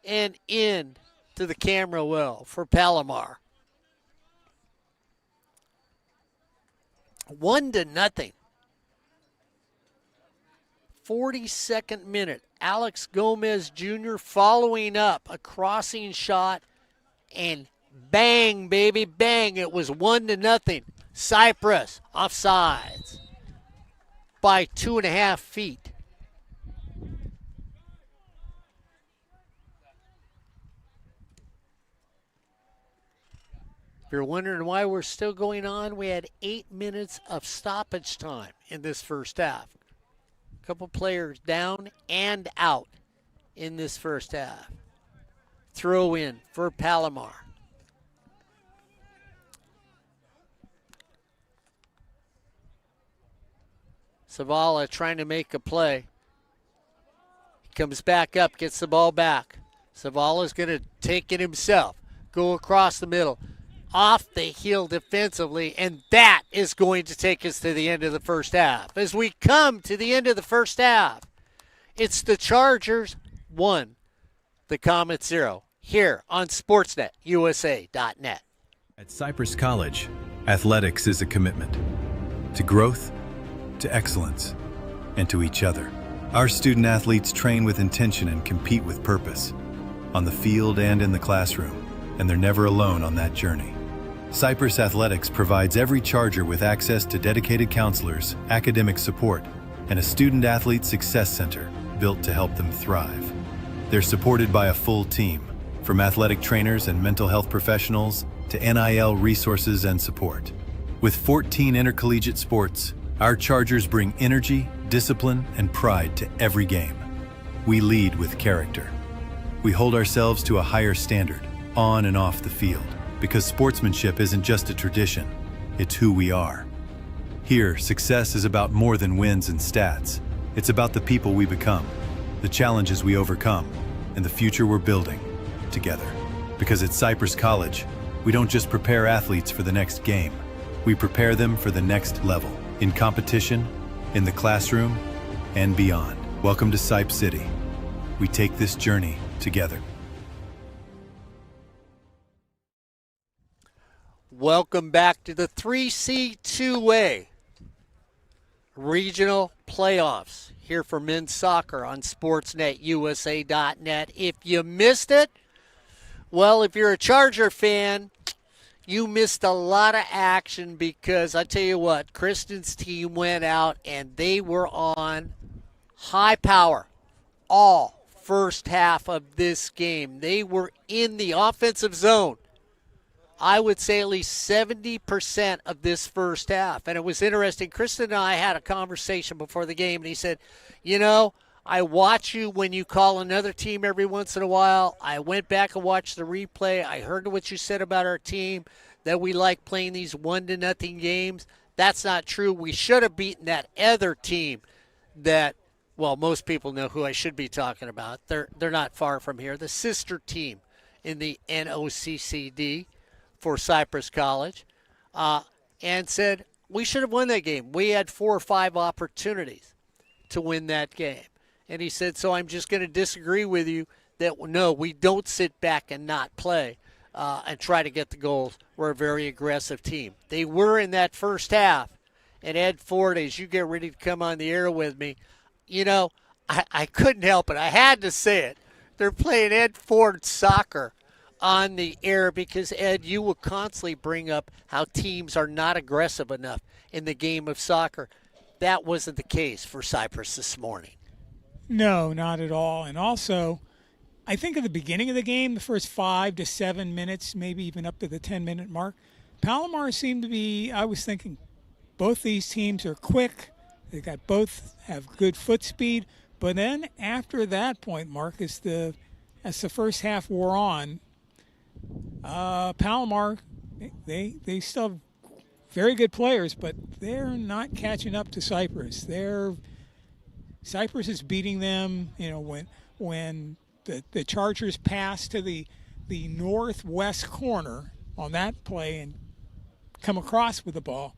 and in to the camera well for Palomar. 1-0. 42nd minute. Alex Gomez Jr. following up a crossing shot, and bang, baby, bang. It was 1-0. Cypress offsides by 2.5 feet. If you're wondering why we're still going on, we had 8 minutes of stoppage time in this first half. A couple players down and out in this first half. Throw in for Palomar. Zavala trying to make a play. He comes back up, gets the ball back. Zavala's going to take it himself, go across the middle, off the heel defensively, and that is going to take us to the end of the first half. As we come to the end of the first half, it's the Chargers 1, the Comets 0, here on SportsNetUSA.net. At Cypress College, athletics is a commitment to growth, to excellence, and to each other. Our student athletes train with intention and compete with purpose, on the field and in the classroom, and they're never alone on that journey. Cypress Athletics provides every Charger with access to dedicated counselors, academic support, and a student-athlete success center built to help them thrive. They're supported by a full team, from athletic trainers and mental health professionals to NIL resources and support. With 14 intercollegiate sports, our Chargers bring energy, discipline, and pride to every game. We lead with character. We hold ourselves to a higher standard, on and off the field, because sportsmanship isn't just a tradition, it's who we are. Here, success is about more than wins and stats. It's about the people we become, the challenges we overcome, and the future we're building together. Because at Cypress College, we don't just prepare athletes for the next game, we prepare them for the next level, in competition, in the classroom, and beyond. Welcome to Cyp City. We take this journey together. Welcome back to the 3C 2A regional playoffs here for men's soccer on SportsNetUSA.net. If you missed it, well, if you're a Charger fan, you missed a lot of action because I tell you what, Kristen's team went out and they were on high power all first half of this game. They were in the offensive zone, I would say at least 70% of this first half. And it was interesting. Kristen and I had a conversation before the game, and he said, you know, I watch you when you call another team every once in a while. I went back and watched the replay. I heard what you said about our team, that we like playing these 1-0 games. That's not true. We should have beaten that other team that, well, most people know who I should be talking about. They're not far from here. The sister team in the NOCCD for Cypress College, and said we should have won that game. We had 4 or 5 opportunities to win that game. And he said, so I'm just going to disagree with you that, no, we don't sit back and not play and try to get the goals. We're a very aggressive team. They were in that first half. And Ed Ford, as you get ready to come on the air with me, you know, I couldn't help it. I had to say it. They're playing Ed Ford soccer on the air because, Ed, you will constantly bring up how teams are not aggressive enough in the game of soccer. That wasn't the case for Cypress this morning. No, not at all. And also, I think at the beginning of the game, the first 5 to 7 minutes, maybe even up to the 10-minute mark, Palomar seemed to be, I was thinking, both these teams are quick. They got both have good foot speed. But then after that point, Mark, as the first half wore on, Palomar, they still have very good players, but they're not catching up to Cypress. Cypress is beating them. You know, when the Chargers pass to the northwest corner on that play and come across with the ball,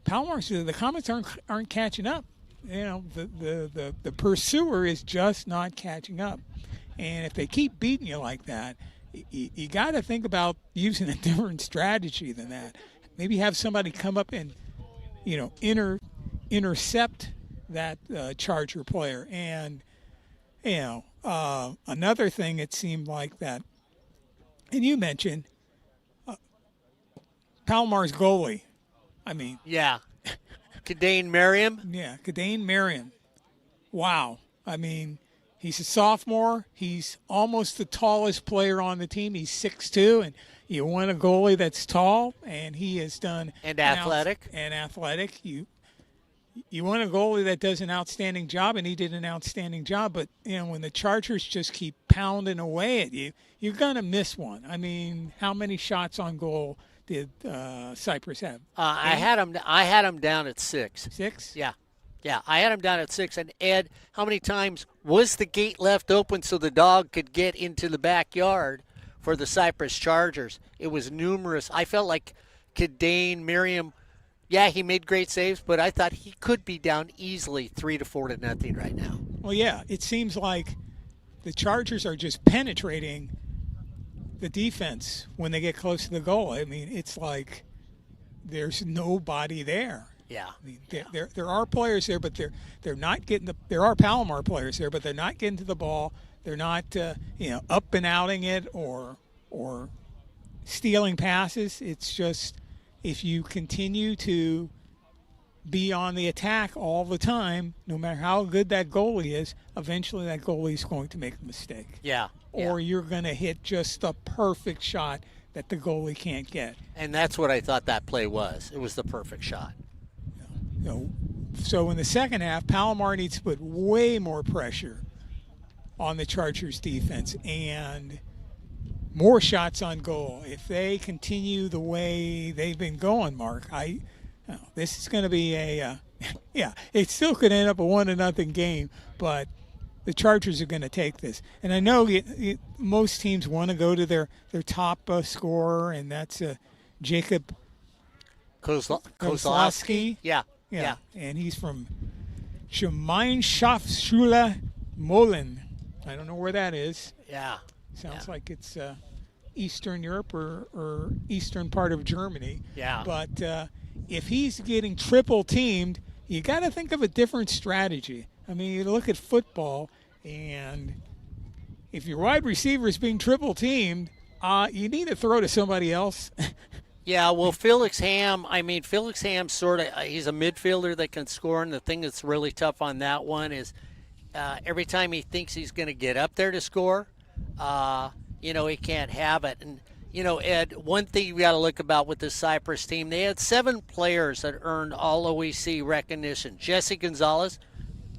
Palomar, the Comets aren't catching up. You know, the pursuer is just not catching up, and if they keep beating you like that, you got to think about using a different strategy than that. Maybe have somebody come up and intercept that Charger player. And another thing, it seemed like that, and you mentioned Palomar's goalie. I mean, Yeah. Kadane Merriam. yeah, Kadane Merriam. Wow. I mean, he's a sophomore. He's almost the tallest player on the team. He's 6'2", and you want a goalie that's tall, and he has done And athletic. You want a goalie that does an outstanding job, and he did an outstanding job. But when the Chargers just keep pounding away at you, you're gonna miss one. I mean, how many shots on goal did Cypress have? I had him down at 6. 6. Yeah. Yeah, I had him down at 6. And Ed, how many times was the gate left open so the dog could get into the backyard for the Cypress Chargers? It was numerous. I felt like Kadane Merriam, yeah, he made great saves, but I thought he could be down easily 3-4-0 right now. Well, yeah, it seems like the Chargers are just penetrating the defense when they get close to the goal. I mean, it's like there's nobody there. Yeah. I mean, there are players there, but they're not getting the. There are Palomar players there, but they're not getting to the ball. They're not up and outing it or stealing passes. It's just if you continue to be on the attack all the time, no matter how good that goalie is, eventually that goalie is going to make a mistake. Yeah. Or you're going to hit just the perfect shot that the goalie can't get. And that's what I thought that play was. It was the perfect shot. So in the second half, Palomar needs to put way more pressure on the Chargers defense and more shots on goal. If they continue the way they've been going, Mark, this is going to be it still could end up a 1-0 game, but the Chargers are going to take this. And I know most teams want to go to their top scorer, and that's Jacob Kozlowski. Yeah. And he's from Gemeinschaftsschule Molen. I don't know where that is. Yeah. Sounds like it's Eastern Europe or eastern part of Germany. Yeah. But if he's getting triple teamed, you got to think of a different strategy. I mean, you look at football, and if your wide receiver is being triple teamed, you need to throw to somebody else. Yeah, well, Felix Ham sort of, he's a midfielder that can score, and the thing that's really tough on that one is every time he thinks he's going to get up there to score, he can't have it. And, Ed, one thing you got to look about with this Cypress team, they had 7 players that earned all OEC recognition. Jesse Gonzalez,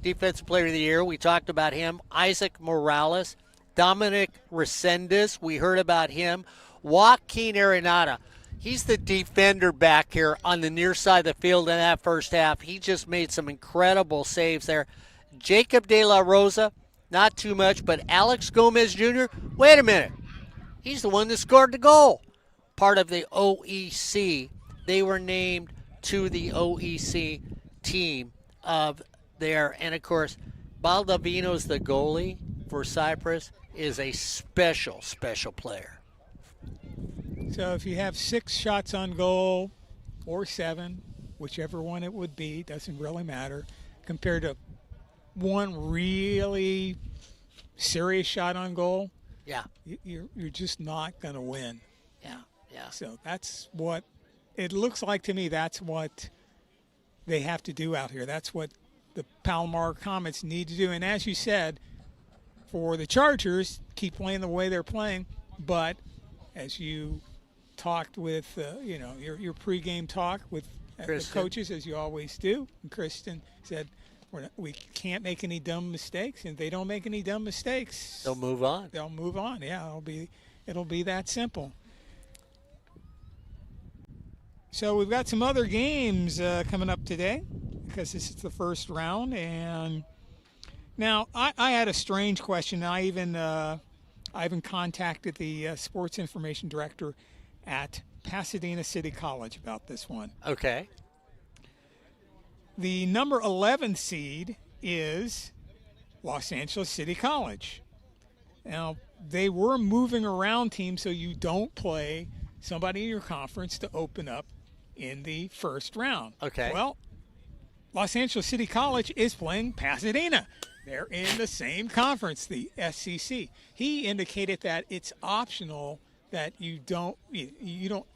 Defensive Player of the Year, we talked about him. Isaac Morales, Dominic Resendez, we heard about him. Joaquin Arenado. He's the defender back here on the near side of the field in that first half. He just made some incredible saves there. Jacob De La Rosa, not too much, but Alex Gomez Jr., wait a minute. He's the one that scored the goal. Part of the OEC. They were named to the OEC team of there. And, of course, Baldovino's the goalie for Cypress, is a special, special player. So if you have 6 shots on goal or 7, whichever one it would be, doesn't really matter, compared to one really serious shot on goal, yeah, you're just not going to win. Yeah. So that's what it looks like to me. That's what they have to do out here. That's what the Palomar Comets need to do. And as you said, for the Chargers, keep playing the way they're playing. But as you talked with, your pregame talk with the coaches, as you always do, and Kristen said, we can't make any dumb mistakes, and if they don't make any dumb mistakes, they'll move on. They'll move on. Yeah, it'll be that simple. So we've got some other games coming up today because this is the first round. And now I had a strange question. I even contacted the sports information director at Pasadena City College about this one. Okay. The number 11 seed is Los Angeles City College. Now, they were moving around teams so you don't play somebody in your conference to open up in the first round. Okay. Well, Los Angeles City College is playing Pasadena. They're in the same conference, the SEC. He indicated that it's optional, that you don't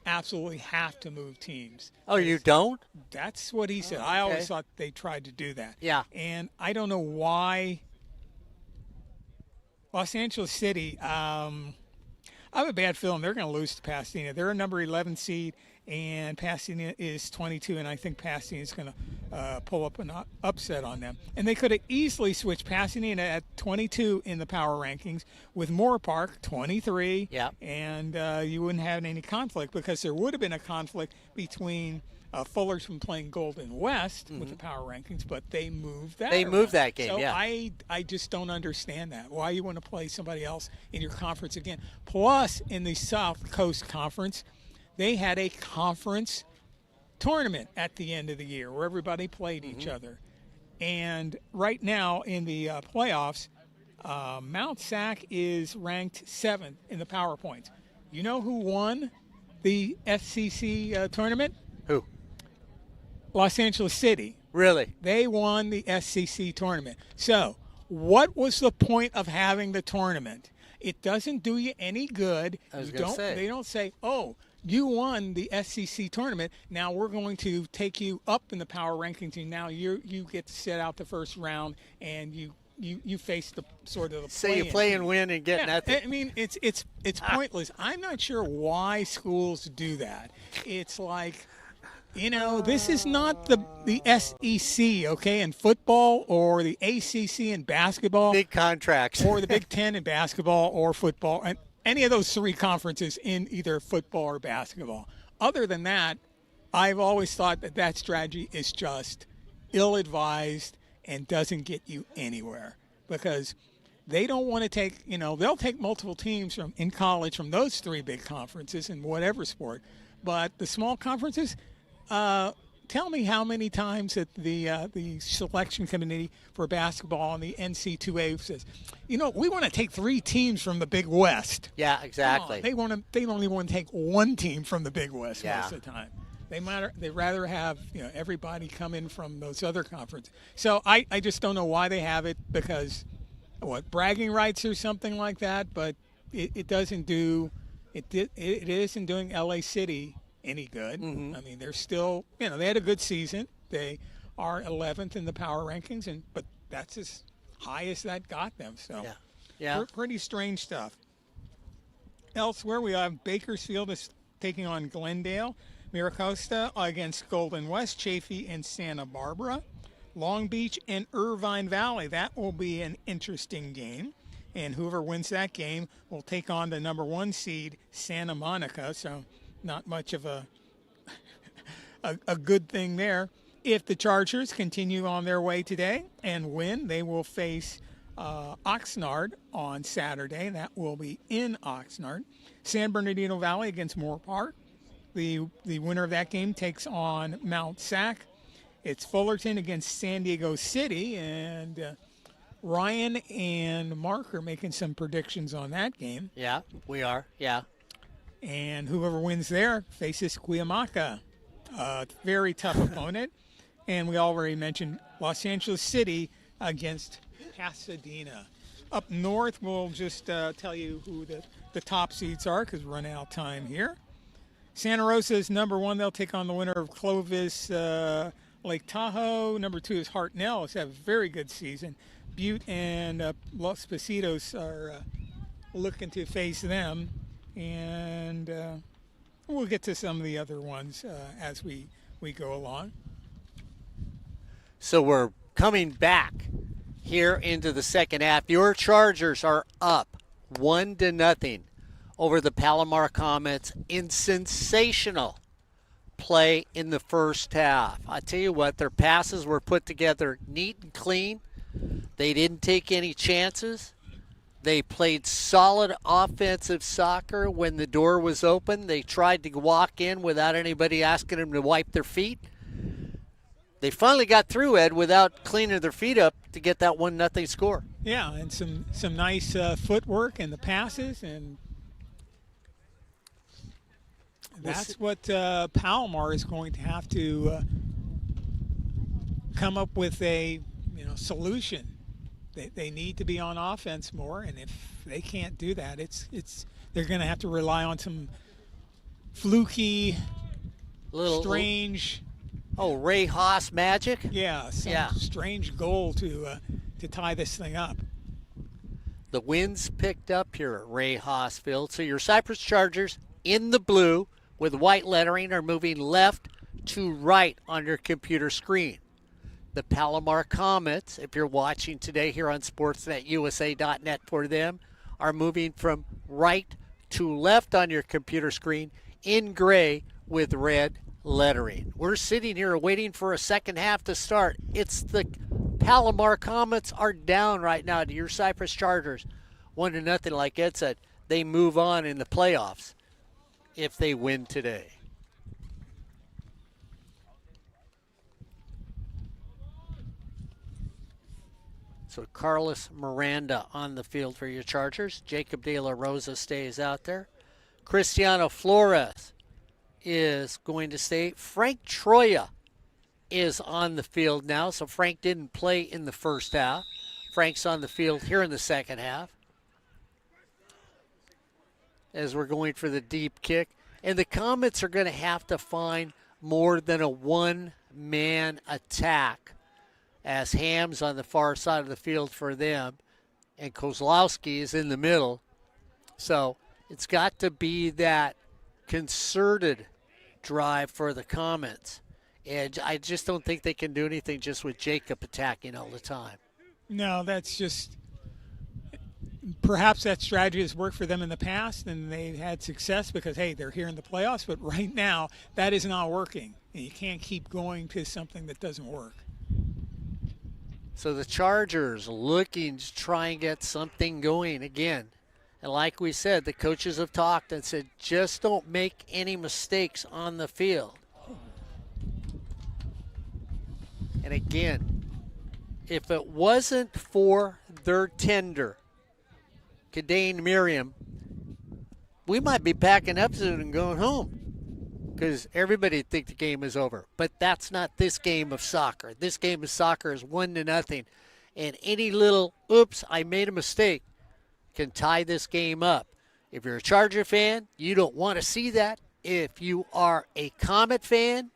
absolutely have to move teams. Oh, you don't? That's what he said. Oh, I always okay. thought they tried to do that. Yeah. And I don't know why Los Angeles City, I have a bad feeling they're going to lose to Pasadena. They're a number 11 seed, and Pasadena is 22, and I think Pasadena is going to pull up an upset on them. And they could have easily switched Pasadena at 22 in the power rankings with Moore Park 23, Yep. and you wouldn't have any conflict, because there would have been a conflict between Fullerton playing Golden West with the power rankings, but they moved that. They moved around. that game, so yeah. I just don't understand that. Why you want to play somebody else in your conference again? Plus, in the South Coast Conference, they had a conference tournament at the end of the year where everybody played each other. And right now in the playoffs, Mount Sac is ranked 7th in the power points. You know who won the SCC tournament? Who? Los Angeles City. Really? They won the SCC tournament. So, what was the point of having the tournament? It doesn't do you any good. I was going to say. They don't say, "Oh, you won the SCC tournament. Now we're going to take you up in the power rankings, and now you get to sit out the first round, and you face the sort of the So you play and win and get nothing. I mean, it's pointless. I'm not sure why schools do that. It's like, this is not the SEC, okay, in football, or the ACC in basketball. Big contracts. Or the Big Ten in basketball or football, and any of those three conferences in either football or basketball. Other than that, I've always thought that strategy is just ill-advised and doesn't get you anywhere, because they don't want to take, they'll take multiple teams in college from those three big conferences in whatever sport, but the small conferences, tell me how many times that the selection committee for basketball and the NC2A says, we want to take 3 teams from the Big West. Yeah, exactly. They only want to take 1 team from the Big West Yeah. most of the time. They rather have everybody come in from those other conferences. So I just don't know why they have it, because bragging rights or something like that. But it doesn't do it isn't doing LA City any good. Mm-hmm. I mean, they're still, they had a good season. They are 11th in the power rankings, but that's as high as that got them. So Yeah. pretty strange stuff. Elsewhere, we have Bakersfield is taking on Glendale, Miracosta against Golden West, Chaffee and Santa Barbara, Long Beach and Irvine Valley. That will be an interesting game. And whoever wins that game will take on the number 1 seed, Santa Monica. So not much of a good thing there. If the Chargers continue on their way today and win, they will face Oxnard on Saturday. That will be in Oxnard. San Bernardino Valley against Moore Park. The winner of that game takes on Mount Sac. It's Fullerton against San Diego City, and Ryan and Mark are making some predictions on that game. Yeah, we are. Yeah. And whoever wins there faces Cuyamaca, a very tough opponent. And we already mentioned Los Angeles City against Pasadena. Up north, we'll just tell you who the top seeds are, because we're running out of time here. Santa Rosa is number 1. They'll take on the winner of Clovis Lake Tahoe. Number 2 is Hartnell. It's had a very good season. Butte and Los Positos are looking to face them. And we'll get to some of the other ones as we go along. So we're coming back here into the second half. Your Chargers are up 1-0 over the Palomar Comets in sensational play in the first half. I tell you what, their passes were put together neat and clean. They didn't take any chances. They played solid offensive soccer when the door was open. They tried to walk in without anybody asking them to wipe their feet. They finally got through, Ed, without cleaning their feet up to get that 1-0 score. Yeah, and some nice footwork and the passes, and That's what Palomar is going to have to come up with a solution. They need to be on offense more, and if they can't do that, they're going to have to rely on some fluky, strange. Ray Haas magic. Yeah, strange goal to tie this thing up. The wind's picked up here at Ray Haas Field, so your Cypress Chargers in the blue with white lettering are moving left to right on your computer screen. The Palomar Comets, if you're watching today here on sportsnetusa.net for them, are moving from right to left on your computer screen in gray with red lettering. We're sitting here waiting for a second half to start. It's the Palomar Comets are down right now to your Cypress Chargers. 1-0, like Ed said. They move on in the playoffs if they win today. So Carlos Miranda on the field for your Chargers. Jacob De La Rosa stays out there. Cristiano Flores is going to stay. Frank Troya is on the field now. So Frank didn't play in the first half. Frank's on the field here in the second half as we're going for the deep kick. And the Comets are going to have to find more than a one-man attack, as Ham's on the far side of the field for them, and Kozlowski is in the middle. So it's got to be that concerted drive for the Comets. And I just don't think they can do anything just with Jacob attacking all the time. No, that's just perhaps that strategy has worked for them in the past and they've had success because, hey, they're here in the playoffs. But right now, that is not working. And you can't keep going to something that doesn't work. So the Chargers looking to try and get something going again. And like we said, the coaches have talked and said, just don't make any mistakes on the field. And again, if it wasn't for their tender, Kadane Miriam, we might be packing up soon and going home because everybody would think the game is over. But that's not this game of soccer. This game of soccer is 1-0. And any little, oops, I made a mistake, can tie this game up. If you're a Charger fan, you don't want to see that. If you are a Comet fan,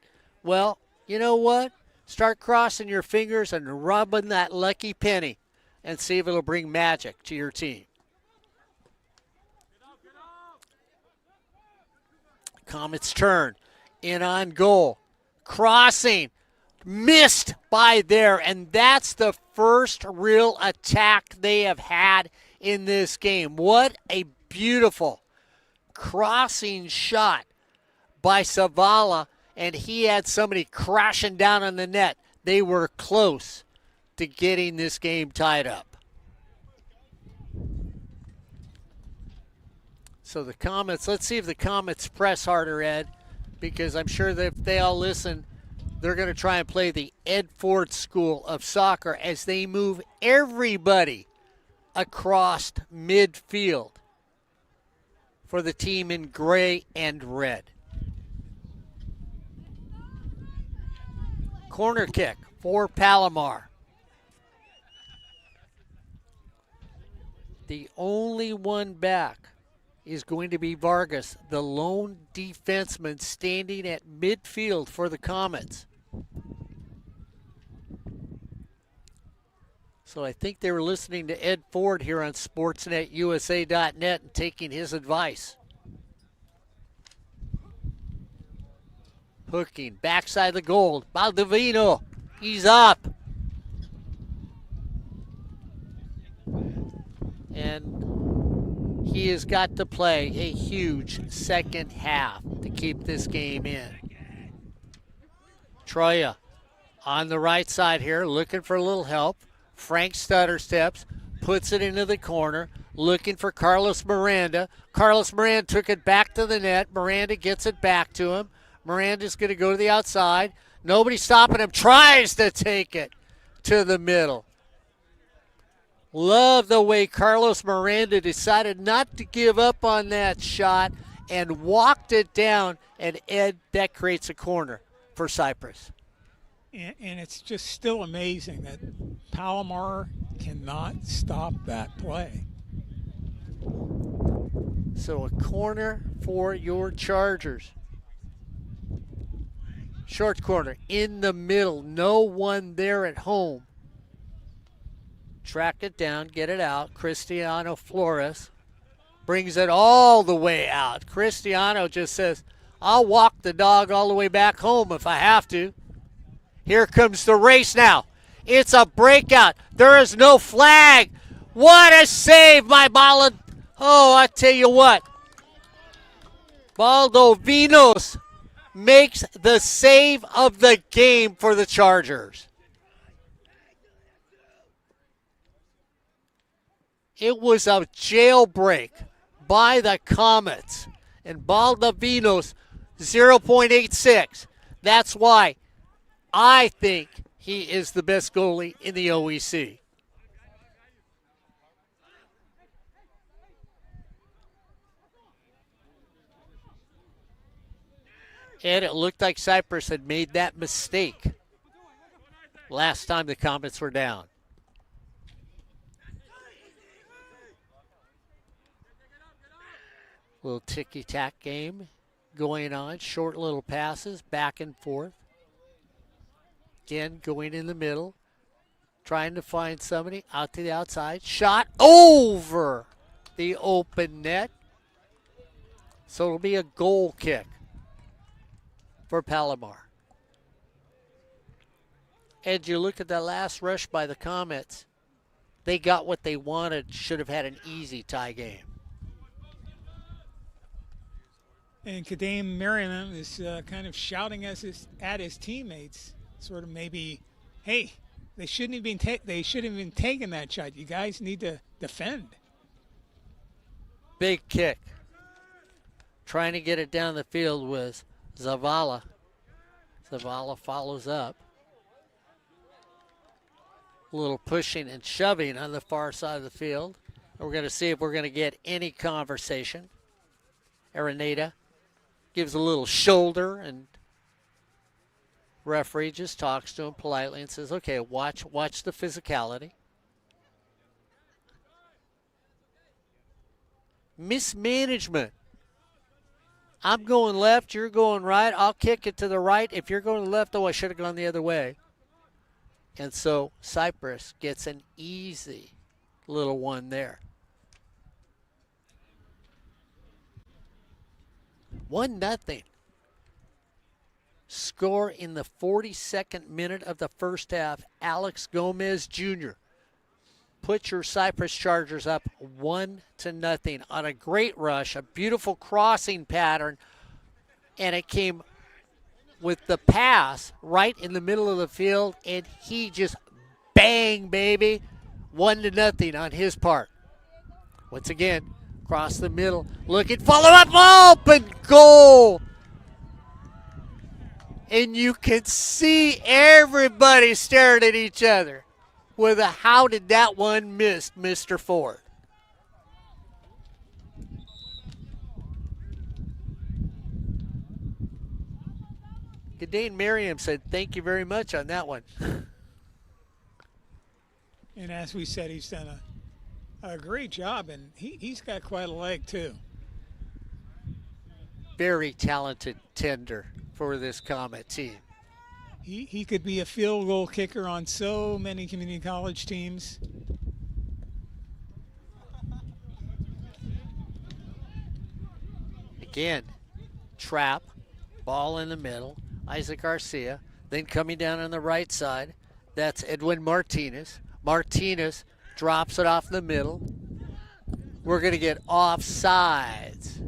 well, you know what? Start crossing your fingers and rubbing that lucky penny and see if it'll bring magic to your team. Comets turn, in on goal, crossing, missed by there, and that's the first real attack they have had in this game. What a beautiful crossing shot by Savala, and he had somebody crashing down on the net. They were close to getting this game tied up. So the Comets, let's see if the Comets press harder, Ed, because I'm sure that if they all listen, they're going to try and play the Ed Ford School of Soccer as they move everybody across midfield for the team in gray and red. Corner kick for Palomar. The only one back is going to be Vargas, the lone defenseman standing at midfield for the Comets. So I think they were listening to Ed Ford here on SportsNetUSA.net and taking his advice. Hooking, backside of the goal. Baldovino, he's up. And he has got to play a huge second half to keep this game in. Troya on the right side here, looking for a little help. Frank stutter steps, puts it into the corner, looking for Carlos Miranda. Carlos Miranda took it back to the net. Miranda gets it back to him. Miranda's going to go to the outside. Nobody stopping him. Tries to take it to the middle. Love the way Carlos Miranda decided not to give up on that shot and walked it down. And Ed, that creates a corner for Cypress. And it's just still amazing that Palomar cannot stop that play. So a corner for your Chargers. Short corner in the middle. No one there at home. Track it down, get it out. Cristiano Flores brings it all the way out. Cristiano just says, I'll walk the dog all the way back home if I have to. Here comes the race now. It's a breakout. There is no flag. What a save by Baldo. Oh, I tell you what. Baldo Vinos makes the save of the game for the Chargers. It was a jailbreak by the Comets. And Baldavinos, 0.86. That's why I think he is the best goalie in the OEC. And it looked like Cypress had made that mistake last time the Comets were down. Little ticky-tack game going on. Short little passes, back and forth. Again, going in the middle. Trying to find somebody out to the outside. Shot over the open net. So it'll be a goal kick for Palomar. And you look at that last rush by the Comets. They got what they wanted. Should have had an easy tie game. And Kadame Merriam is kind of shouting at his teammates, sort of maybe, hey, they shouldn't have been taking that shot. You guys need to defend. Big kick. Trying to get it down the field was Zavala. Zavala follows up. A little pushing and shoving on the far side of the field. We're going to see if we're going to get any conversation. Araneda gives a little shoulder, and referee just talks to him politely and says, okay, watch the physicality. Mismanagement. I'm going left, you're going right. I'll kick it to the right. If you're going left, oh, I should have gone the other way. And so Cypress gets an easy little one there. 1-0. Score in the 42nd minute of the first half. Alex Gomez Jr. put your Cypress Chargers up 1-0 on a great rush, a beautiful crossing pattern, and it came with the pass right in the middle of the field, and he just bang, baby, 1-0 on his part. Once again, across the middle, looking, follow up, open goal. And you can see everybody staring at each other with a how did that one miss, Mr. Ford? Kadane Merriam said thank you very much on that one. And as we said, he's done a great job, and he's got quite a leg too. Very talented tender for this Comet team. He could be a field goal kicker on so many community college teams. Again, trap, ball in the middle, Isaac Garcia. Then coming down on the right side, that's Edwin Martinez. Martinez drops it off the middle. We're going to get offsides.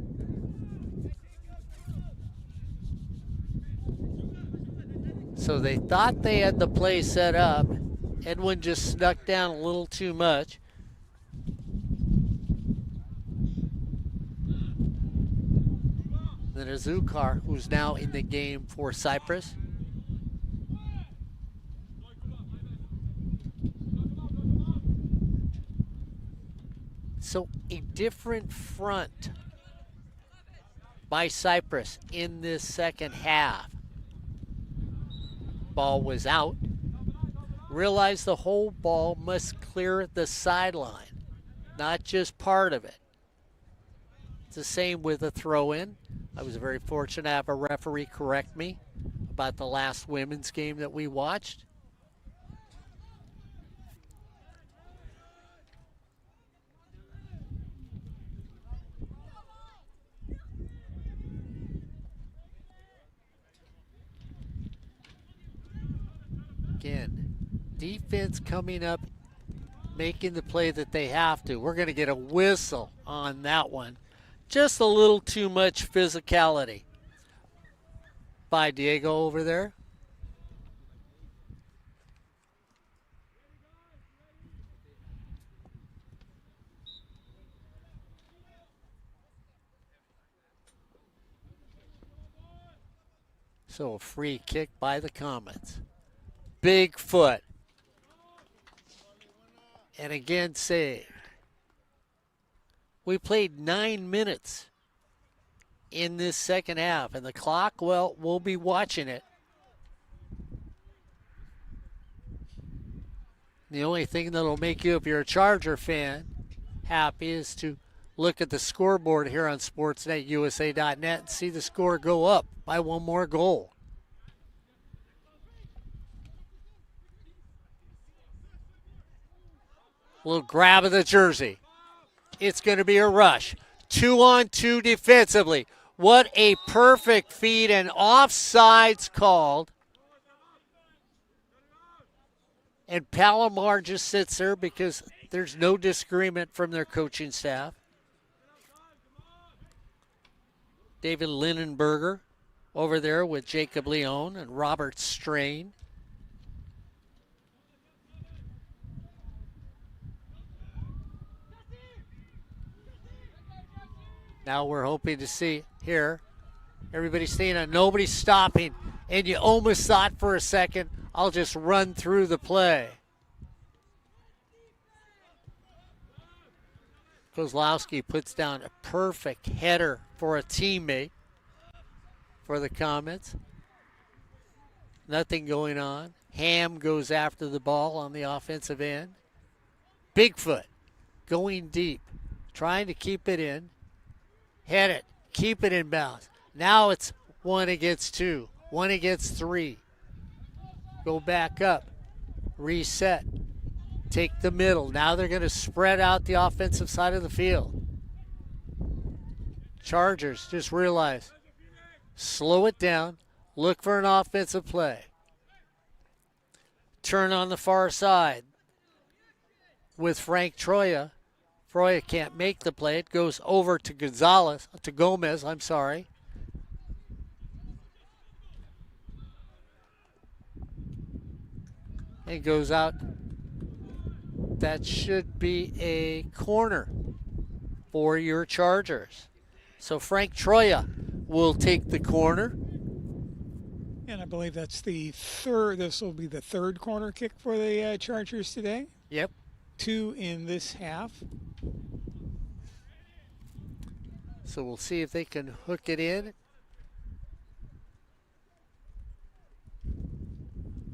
So they thought they had the play set up. Edwin just snuck down a little too much. Then Azukar, who's now in the game for Cypress. So a different front by Cypress in this second half. Ball was out. Realize the whole ball must clear the sideline, not just part of it. It's the same with a throw-in. I was very fortunate to have a referee correct me about the last women's game that we watched. Again, defense coming up, making the play that they have to. We're going to get a whistle on that one. Just a little too much physicality by Diego over there. So a free kick by the Comets. Big foot. And again, save. We played 9 minutes in this second half, and the clock, well, we'll be watching it. The only thing that'll make you, if you're a Charger fan, happy is to look at the scoreboard here on SportsNetUSA.net and see the score go up by one more goal. Little grab of the jersey. It's going to be a rush. 2-on-2 defensively. What a perfect feed, and offsides called. And Palomar just sits there because there's no disagreement from their coaching staff. David Lindenberger over there with Jacob Leone and Robert Strain. Now we're hoping to see here, everybody's staying on, nobody's stopping, and you almost thought for a second, I'll just run through the play. Kozlowski puts down a perfect header for a teammate for the Comets. Nothing going on. Ham goes after the ball on the offensive end. Bigfoot going deep, trying to keep it in. Head it, keep it in bounds. Now it's 1 against 2, 1 against 3. Go back up, reset, take the middle. Now they're going to spread out the offensive side of the field. Chargers, just realize, slow it down, look for an offensive play. Turn on the far side with Frank Troya. Troya can't make the play. It goes over to Gomez. And goes out. That should be a corner for your Chargers. So Frank Troya will take the corner. And I believe that's the third. This will be the third corner kick for the Chargers today. Yep. 2 in this half. So we'll see if they can hook it in.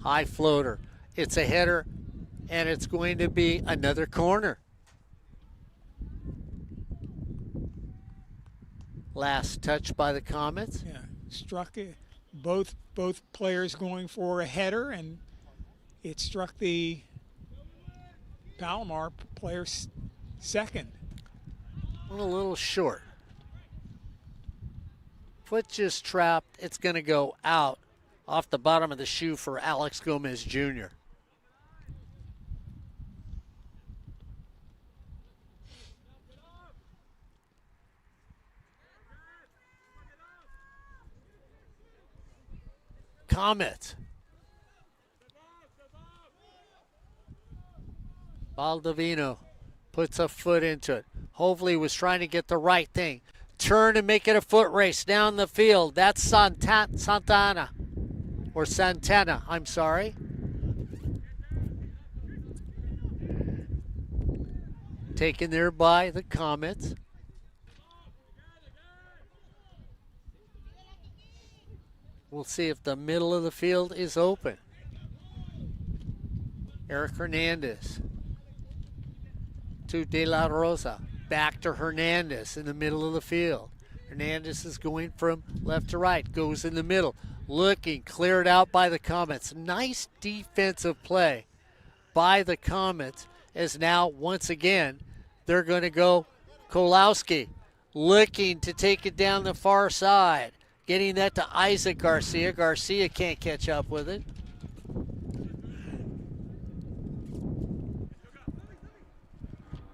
High floater. It's a header, and it's going to be another corner. Last touch by the Comets. Yeah, struck it. Both players going for a header, and it struck the Palomar player's second. A little short. Foot just trapped. It's going to go out off the bottom of the shoe for Alex Gomez Jr. Comets. Baldovino puts a foot into it. Hopefully was trying to get the right thing. Turn and make it a foot race down the field. That's Santana. Or Santana, I'm sorry. Taken there by the Comets. We'll see if the middle of the field is open. Eric Hernandez to De La Rosa. Back to Hernandez in the middle of the field. Hernandez is going from left to right. Goes in the middle. Looking, cleared out by the Comets. Nice defensive play by the Comets, as now, once again, they're going to go Kolowski. Looking to take it down the far side. Getting that to Isaac Garcia. Garcia can't catch up with it.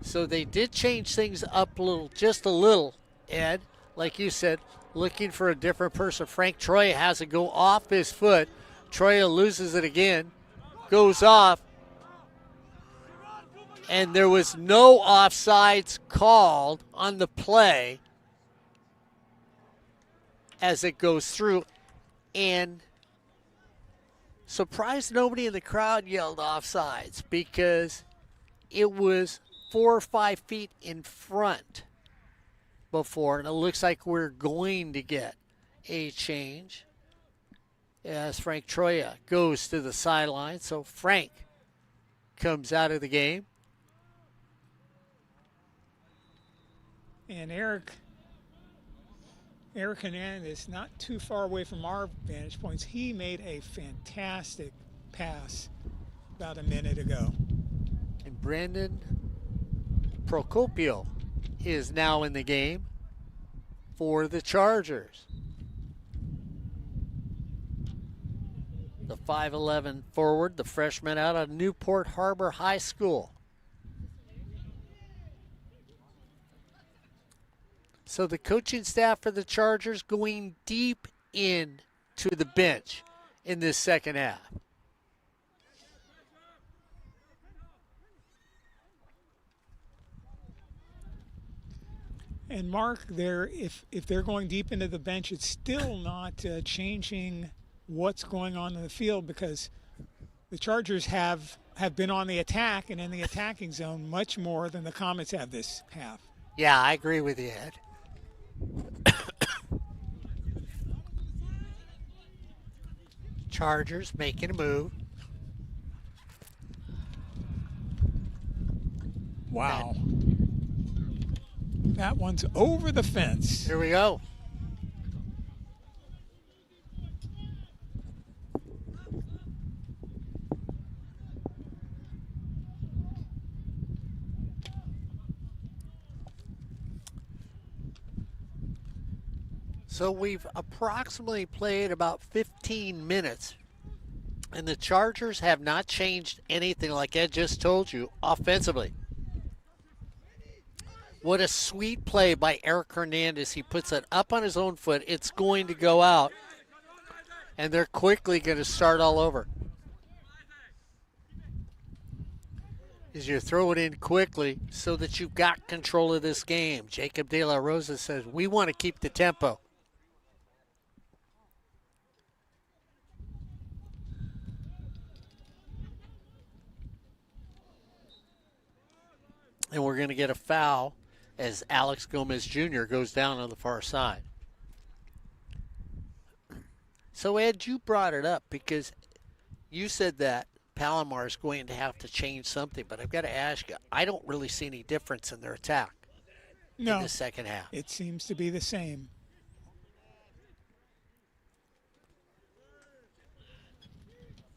So they did change things up a little, just a little, Ed. Like you said, looking for a different person. Frank Troya has it go off his foot. Troya loses it again. Goes off. And there was no offsides called on the play as it goes through. And surprised nobody in the crowd yelled offsides, because it was 4 or 5 feet in front before, and it looks like we're going to get a change as Frank Troya goes to the sideline. So Frank comes out of the game. And Eric Hernandez, not too far away from our vantage points, he made a fantastic pass about a minute ago. And Brandon Procopio is now in the game for the Chargers. The 5'11" forward, the freshman out of Newport Harbor High School. So the coaching staff for the Chargers going deep into the bench in this second half. And Mark, if they're going deep into the bench, it's still not changing what's going on in the field, because the Chargers have been on the attack and in the attacking zone much more than the Comets have this half. Yeah, I agree with you, Ed. Chargers making a move. Wow. That one's over the fence. Here we go. So we've approximately played about 15 minutes, and the Chargers have not changed anything, like Ed just told you, offensively. What a sweet play by Eric Hernandez. He puts it up on his own foot. It's going to go out, and they're quickly going to start all over. As you throw it in quickly so that you've got control of this game. Jacob De La Rosa says, we want to keep the tempo. And we're going to get a foul as Alex Gomez Jr. goes down on the far side. So, Ed, you brought it up because you said that Palomar is going to have to change something. But I've got to ask you, I don't really see any difference in their attack in the second half. It seems to be the same.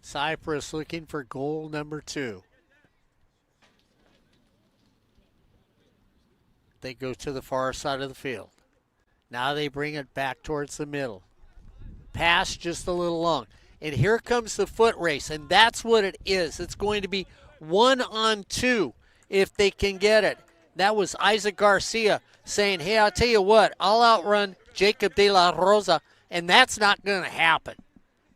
Cypress looking for goal number 2. They go to the far side of the field. Now they bring it back towards the middle. Pass just a little long. And here comes the foot race, and that's what it is. It's going to be 1-on-2 if they can get it. That was Isaac Garcia saying, hey, I'll tell you what, I'll outrun Jacob De La Rosa, and that's not going to happen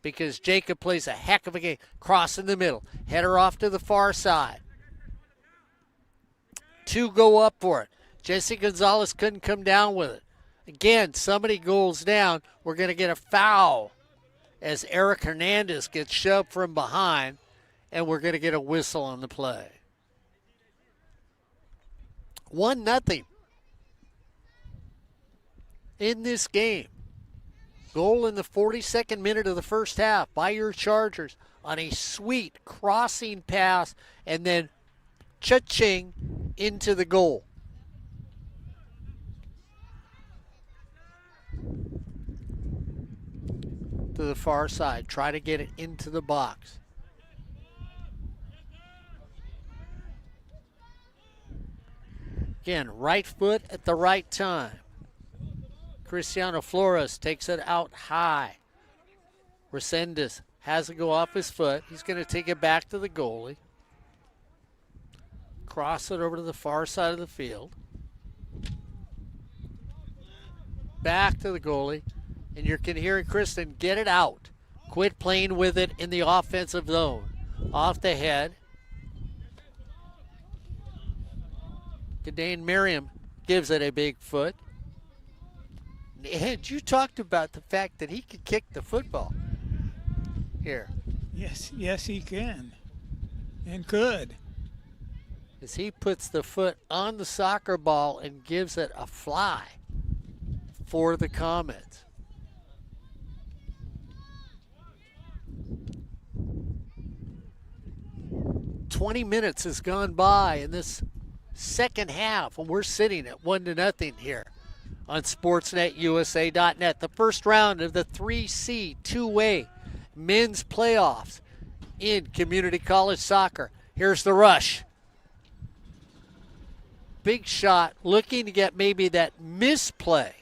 because Jacob plays a heck of a game. Cross in the middle. Header off to the far side. 2 go up for it. Jesse Gonzalez couldn't come down with it. Again, somebody goes down. We're going to get a foul as Eric Hernandez gets shoved from behind, and we're going to get a whistle on the play. 1-0 in this game. Goal in the 42nd minute of the first half by your Chargers on a sweet crossing pass and then cha-ching into the goal. To the far side. Try to get it into the box. Again, right foot at the right time. Cristiano Flores takes it out high. Resendez has to go off his foot. He's going to take it back to the goalie. Cross it over to the far side of the field. Back to the goalie. And you can hear Kristen get it out. Quit playing with it in the offensive zone. Off the head. Kadane Merriam gives it a big foot. And you talked about the fact that he could kick the football. Here. Yes, he can. And could. As he puts the foot on the soccer ball and gives it a fly for the Comets. "20 minutes has gone by in this second half, and we're sitting at 1-0 here on SportsNetUSA.net. The first round of the 3C 2A men's playoffs in community college soccer. Here's the rush. Big shot, looking to get maybe that misplay.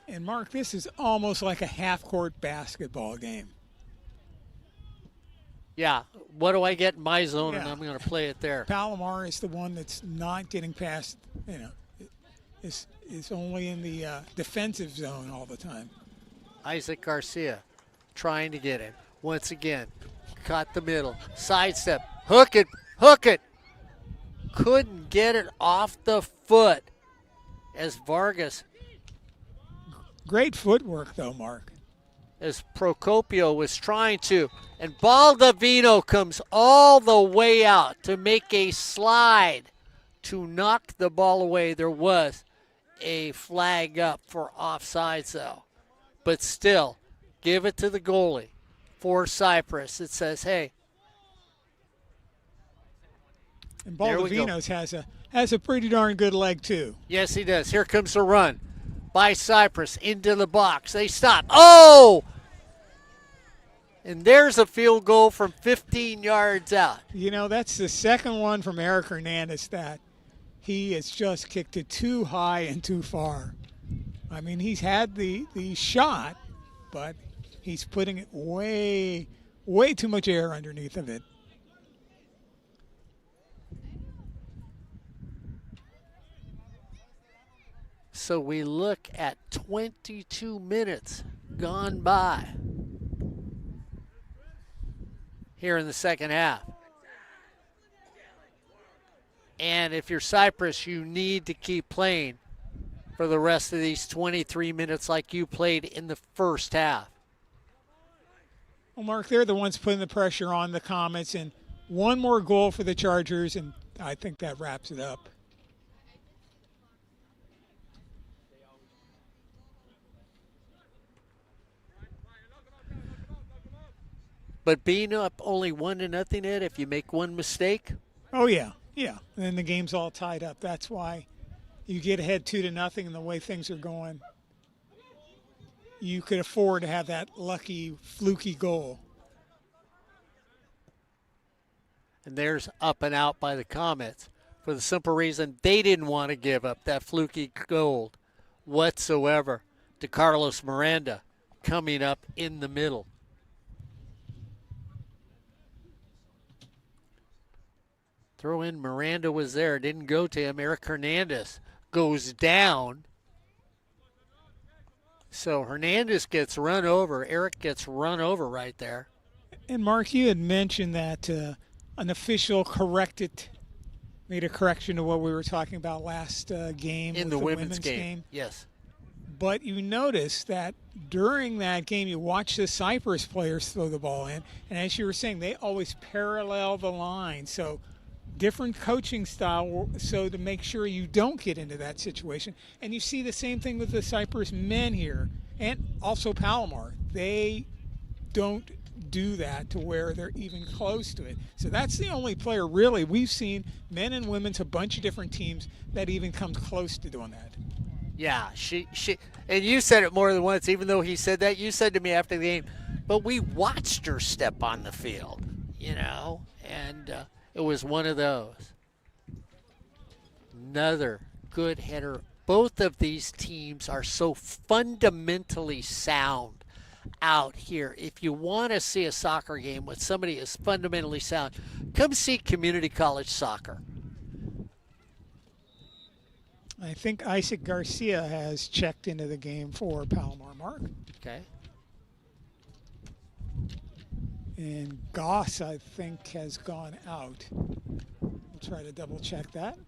And Mark, this is almost like a half-court basketball game. Yeah, what do I get in my zone, and Yeah. I'm going to play it there. Palomar is the one that's not getting past, is only in the defensive zone all the time. Isaac Garcia trying to get it. Once again, caught the middle. Sidestep. Hook it. Couldn't get it off the foot as Vargas, Great footwork, though, Mark. as Procopio was trying to. And Baldovino comes all the way out to make a slide to knock the ball away. There was a flag up for offsides, though. But still, give it to the goalie for Cypress. It says, hey. And There we go. Baldovino's has a pretty darn good leg, too. Yes, he does. Here comes the run by Cypress into the box. They stop. Oh! And there's a field goal from 15 yards out. That's the second one from Eric Hernandez that he has just kicked it too high and too far. I mean, he's had the shot, but he's putting it way too much air underneath of it. So we look at 22 minutes gone by here in the second half. And if you're Cypress, you need to keep playing for the rest of these 23 minutes like you played in the first half. Well, Mark, they're the ones putting the pressure on the Comets, and one more goal for the Chargers, and I think that wraps it up. But being up only 1-0, Ed, if you make one mistake. Oh, yeah. And then the game's all tied up. That's why you get ahead 2-0, and the way things are going, you could afford to have that lucky, fluky goal. And there's up and out by the Comets for the simple reason they didn't want to give up that fluky goal whatsoever to Carlos Miranda coming up in the middle. Throw in Miranda was there. Didn't go to him. Eric Hernandez goes down. So Hernandez gets run over. Eric gets run over right there. And, Mark, you had mentioned that an official made a correction to what we were talking about last game In with the women's game. Yes. But you notice that during that game, you watch the Cypress players throw the ball in. And as you were saying, they always parallel the line. So different coaching style so to make sure you don't get into that situation. And you see the same thing with the Cypress men here. And also Palomar. They don't do that to where they're even close to it. So that's the only player really we've seen, men and women's, a bunch of different teams, that even comes close to doing that. Yeah, she, and you said it more than once, even though he said that. You said to me after the game, but we watched her step on the field, and it was one of those. Another good header. Both of these teams are so fundamentally sound out here. If you want to see a soccer game with somebody who's fundamentally sound, come see community college soccer. I think Isaac Garcia has checked into the game for Palomar, Mark. Okay. And Goss, I think, has gone out. We'll try to double check that.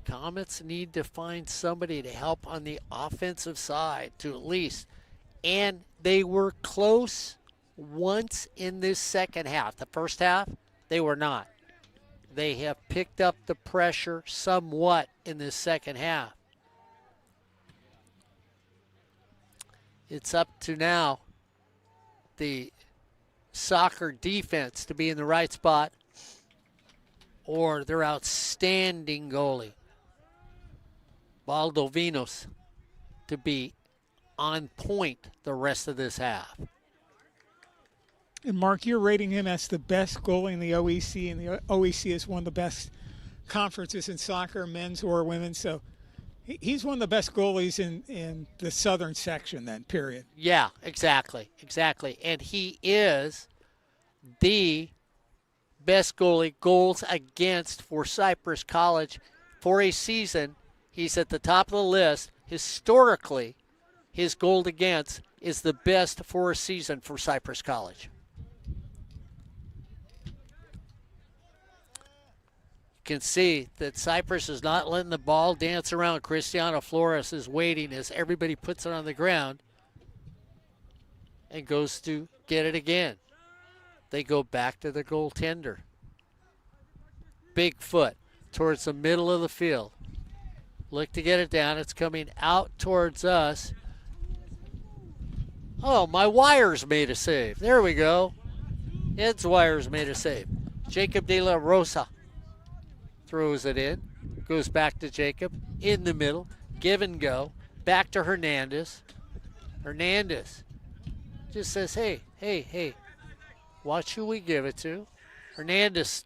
Comets need to find somebody to help on the offensive side to at least. And they were close once in this second half. The first half, they were not. They have picked up the pressure somewhat in this second half. It's up to now the soccer defense to be in the right spot, or their outstanding goalie, Baldovinos, to be on point the rest of this half. And Mark, you're rating him as the best goalie in the OEC, and the OEC is one of the best conferences in soccer, men's or women's. So he's one of the best goalies in the southern section then, period. Yeah, exactly. And he is the best goalie, goals against for Cypress College for a season. He's at the top of the list. Historically, his goal against is the best for a season for Cypress College. You can see that Cypress is not letting the ball dance around. Cristiano Flores is waiting as everybody puts it on the ground and goes to get it again. They go back to the goaltender. Big foot towards the middle of the field. Look to get it down. It's coming out towards us. Oh, my wires made a save. There we go. Ed's wires made a save. Jacob De La Rosa throws it in. Goes back to Jacob. In the middle. Give and go. Back to Hernandez. Hernandez just says, hey. Watch who we give it to. Hernandez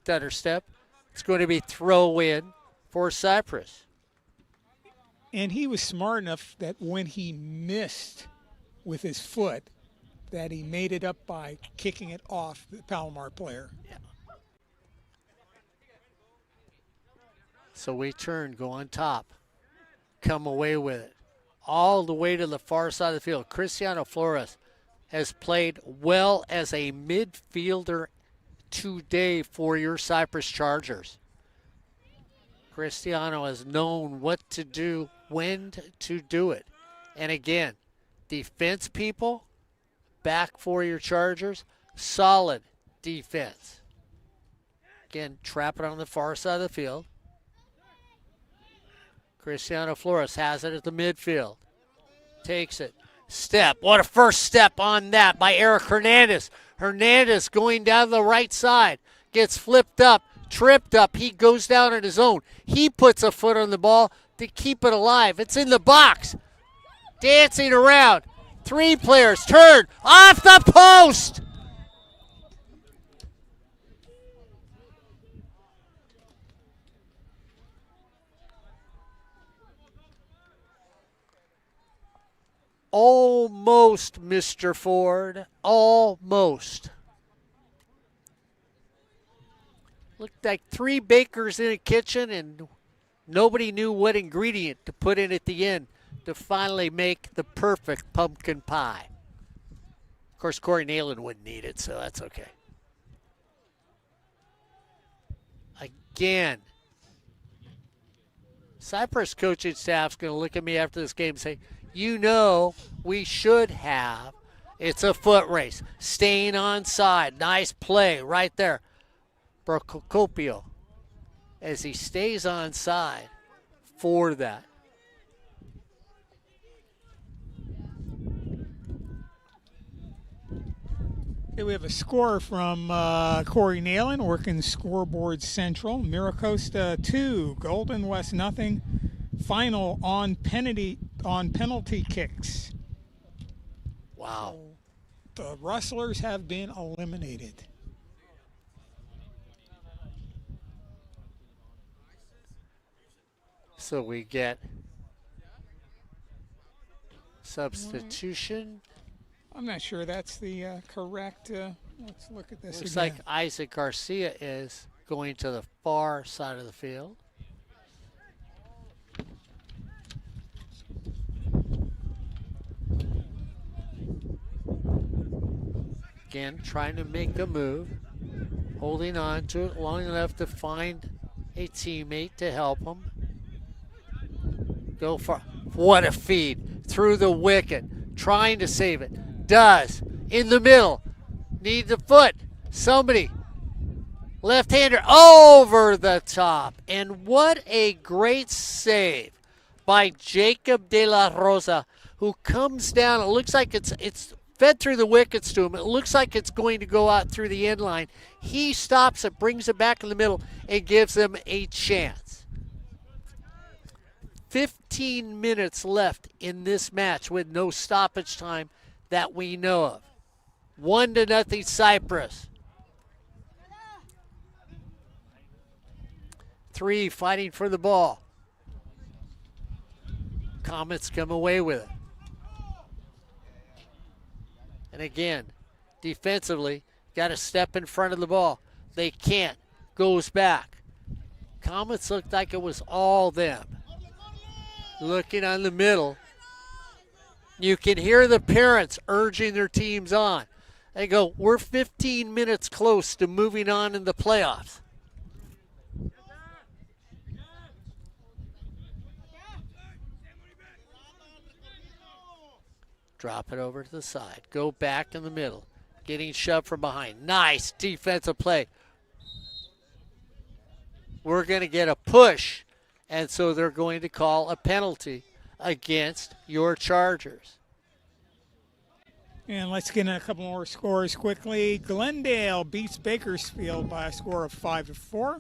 stutter step. It's going to be throw in for Cypress. And he was smart enough that when he missed with his foot, that he made it up by kicking it off the Palomar player. Yeah. So we turn, go on top, come away with it, all the way to the far side of the field. Cristiano Flores has played well as a midfielder today for your Cypress Chargers. Cristiano has known what to do, when to do it. And again, defense people, back for your Chargers, solid defense. Again, trap it on the far side of the field. Cristiano Flores has it at the midfield. Takes it. Step. What a first step on that by Eric Hernandez. Hernandez going down the right side. Gets flipped up, tripped up. He goes down on his own. He puts a foot on the ball to keep it alive. It's in the box. Dancing around. Three players turn off the post. Almost, Mr. Ford. Almost. Looked like three bakers in a kitchen and nobody knew what ingredient to put in at the end to finally make the perfect pumpkin pie. Of course, Corey Nayland wouldn't eat it, so that's okay. Again, Cypress coaching staff's going to look at me after this game and say, we should have. It's a foot race. Staying on side. Nice play right there. Procopio as he stays on side for that. Okay, we have a score from Corey Nalen working scoreboard central. Miracosta 2, Golden West nothing. Final on penalty kicks. Wow. The Rustlers have been eliminated. So we get substitution. I'm not sure that's the correct. Let's look at this Looks again. like Isaac Garcia is going to the far side of the field. Again, trying to make a move, holding on to it long enough to find a teammate to help him. Go for, what a feed, through the wicket, trying to save it. Does, in the middle, need the foot. Somebody, left-hander, over the top. And what a great save by Jacob De La Rosa, who comes down. It looks like it's fed through the wickets to him. It looks like it's going to go out through the end line. He stops it, brings it back in the middle, and gives them a chance. 15 minutes left in this match with no stoppage time that we know of. 1-0 Cypress. 3 fighting for the ball. Comets come away with it. And again, defensively, got to step in front of the ball. They can't. Goes back. Comets looked like it was all them. Looking on the middle. You can hear the parents urging their teams on. They go, we're 15 minutes close to moving on in the playoffs. Drop it over to the side. Go back in the middle. Getting shoved from behind. Nice defensive play. We're going to get a push, and so they're going to call a penalty against your Chargers. And let's get in a couple more scores quickly. Glendale beats Bakersfield by a score of 5-4.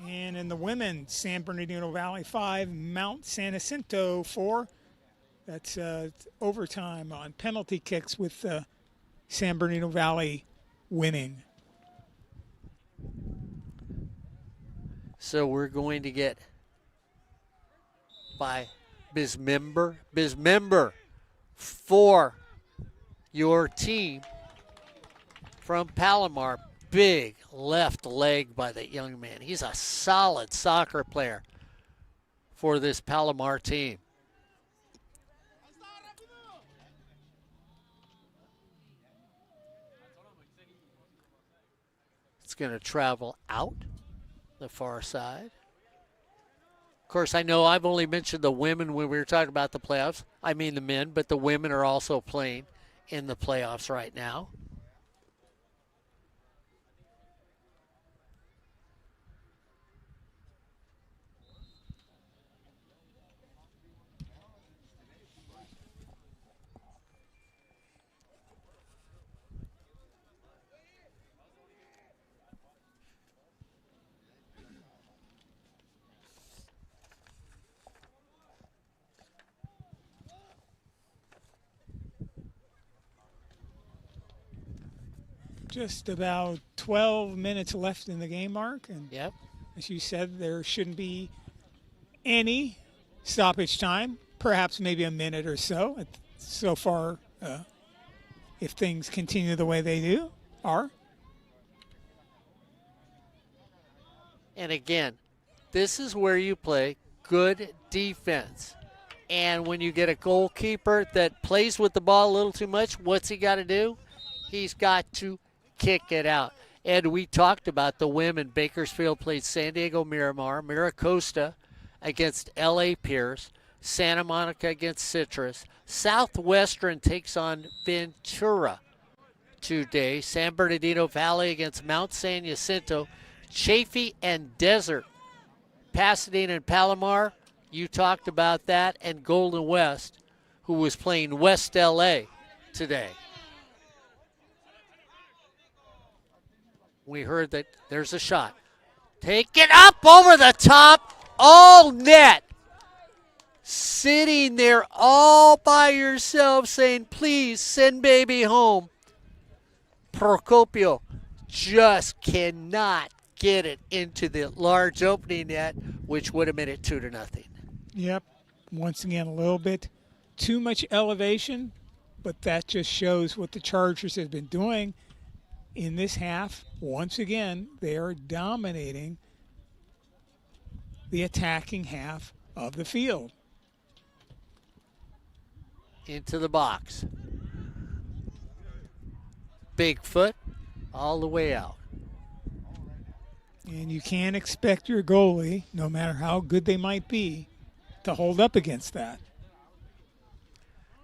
And in the women, San Bernardino Valley 5, Mount San Jacinto 4. That's overtime on penalty kicks with San Bernardino Valley winning. So we're going to get by Bismember for your team from Palomar. Big left leg by that young man. He's a solid soccer player for this Palomar team. It's going to travel out the far side. Of course, I know I've only mentioned the women when we were talking about the playoffs. I mean the men, but the women are also playing in the playoffs right now. Just about 12 minutes left in the game, Mark. And Yep. as you said, there shouldn't be any stoppage time, perhaps maybe a minute or so. So far, if things continue the way they are. And again, this is where you play good defense. And when you get a goalkeeper that plays with the ball a little too much, what's he got to do? He's got to kick it out. And we talked about the women. Bakersfield played San Diego Miramar, Miracosta against L.A. Pierce, Santa Monica against Citrus. Southwestern takes on Ventura today. San Bernardino Valley against Mount San Jacinto. Chaffee and Desert, Pasadena and Palomar. You talked about that. And Golden West, who was playing West L.A. today. We heard that there's a shot. Take it up over the top, all net. Sitting there all by yourself saying, please send baby home. Procopio just cannot get it into the large opening net, which would have made it 2-0. Yep. Once again, a little bit too much elevation, but that just shows what the Chargers have been doing in this half. Once again, they are dominating the attacking half of the field. Into the box. Bigfoot all the way out. And you can't expect your goalie, no matter how good they might be, to hold up against that.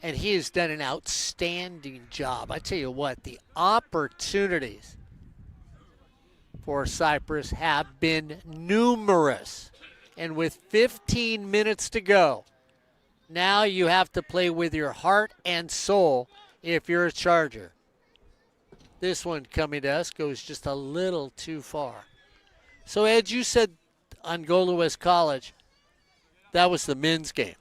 And he has done an outstanding job. I tell you what, the opportunities for Cypress have been numerous. And with 15 minutes to go, now you have to play with your heart and soul if you're a Charger. This one coming to us goes just a little too far. So, Ed, you said on Gola West College, that was the men's game.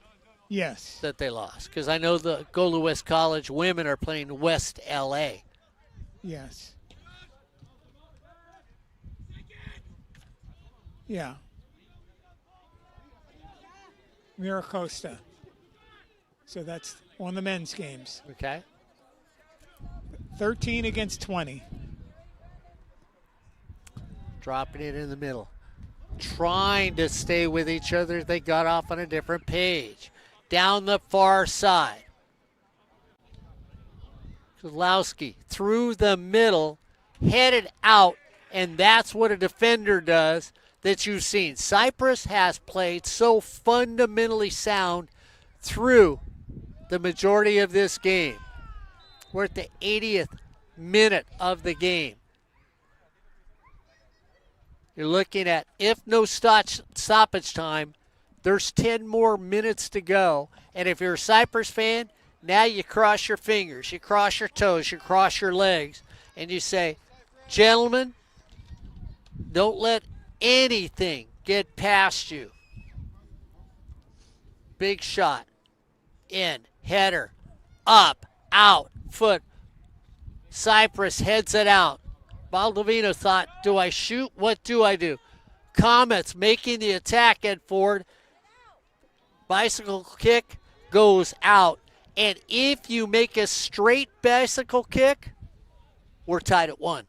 Yes. That they lost. Because I know the Gola West College women are playing West LA. Yes. Yeah. Miracosta. So that's on the men's games. Okay. 13 against 20. Dropping it in the middle. Trying to stay with each other. They got off on a different page. Down the far side. Kozlowski through the middle, headed out, and that's what a defender does that you've seen. Cypress has played so fundamentally sound through the majority of this game. We're at the 80th minute of the game. You're looking at, if no stoppage time, there's 10 more minutes to go. And if you're a Cypress fan, now you cross your fingers, you cross your toes, you cross your legs, and you say, gentlemen, don't let anything get past you. Big shot. In. Header. Up. Out. Foot. Cypress heads it out. Baldovino thought, do I shoot? What do I do? Comets making the attack at Ford. Bicycle kick goes out. And if you make a straight bicycle kick, we're tied at 1.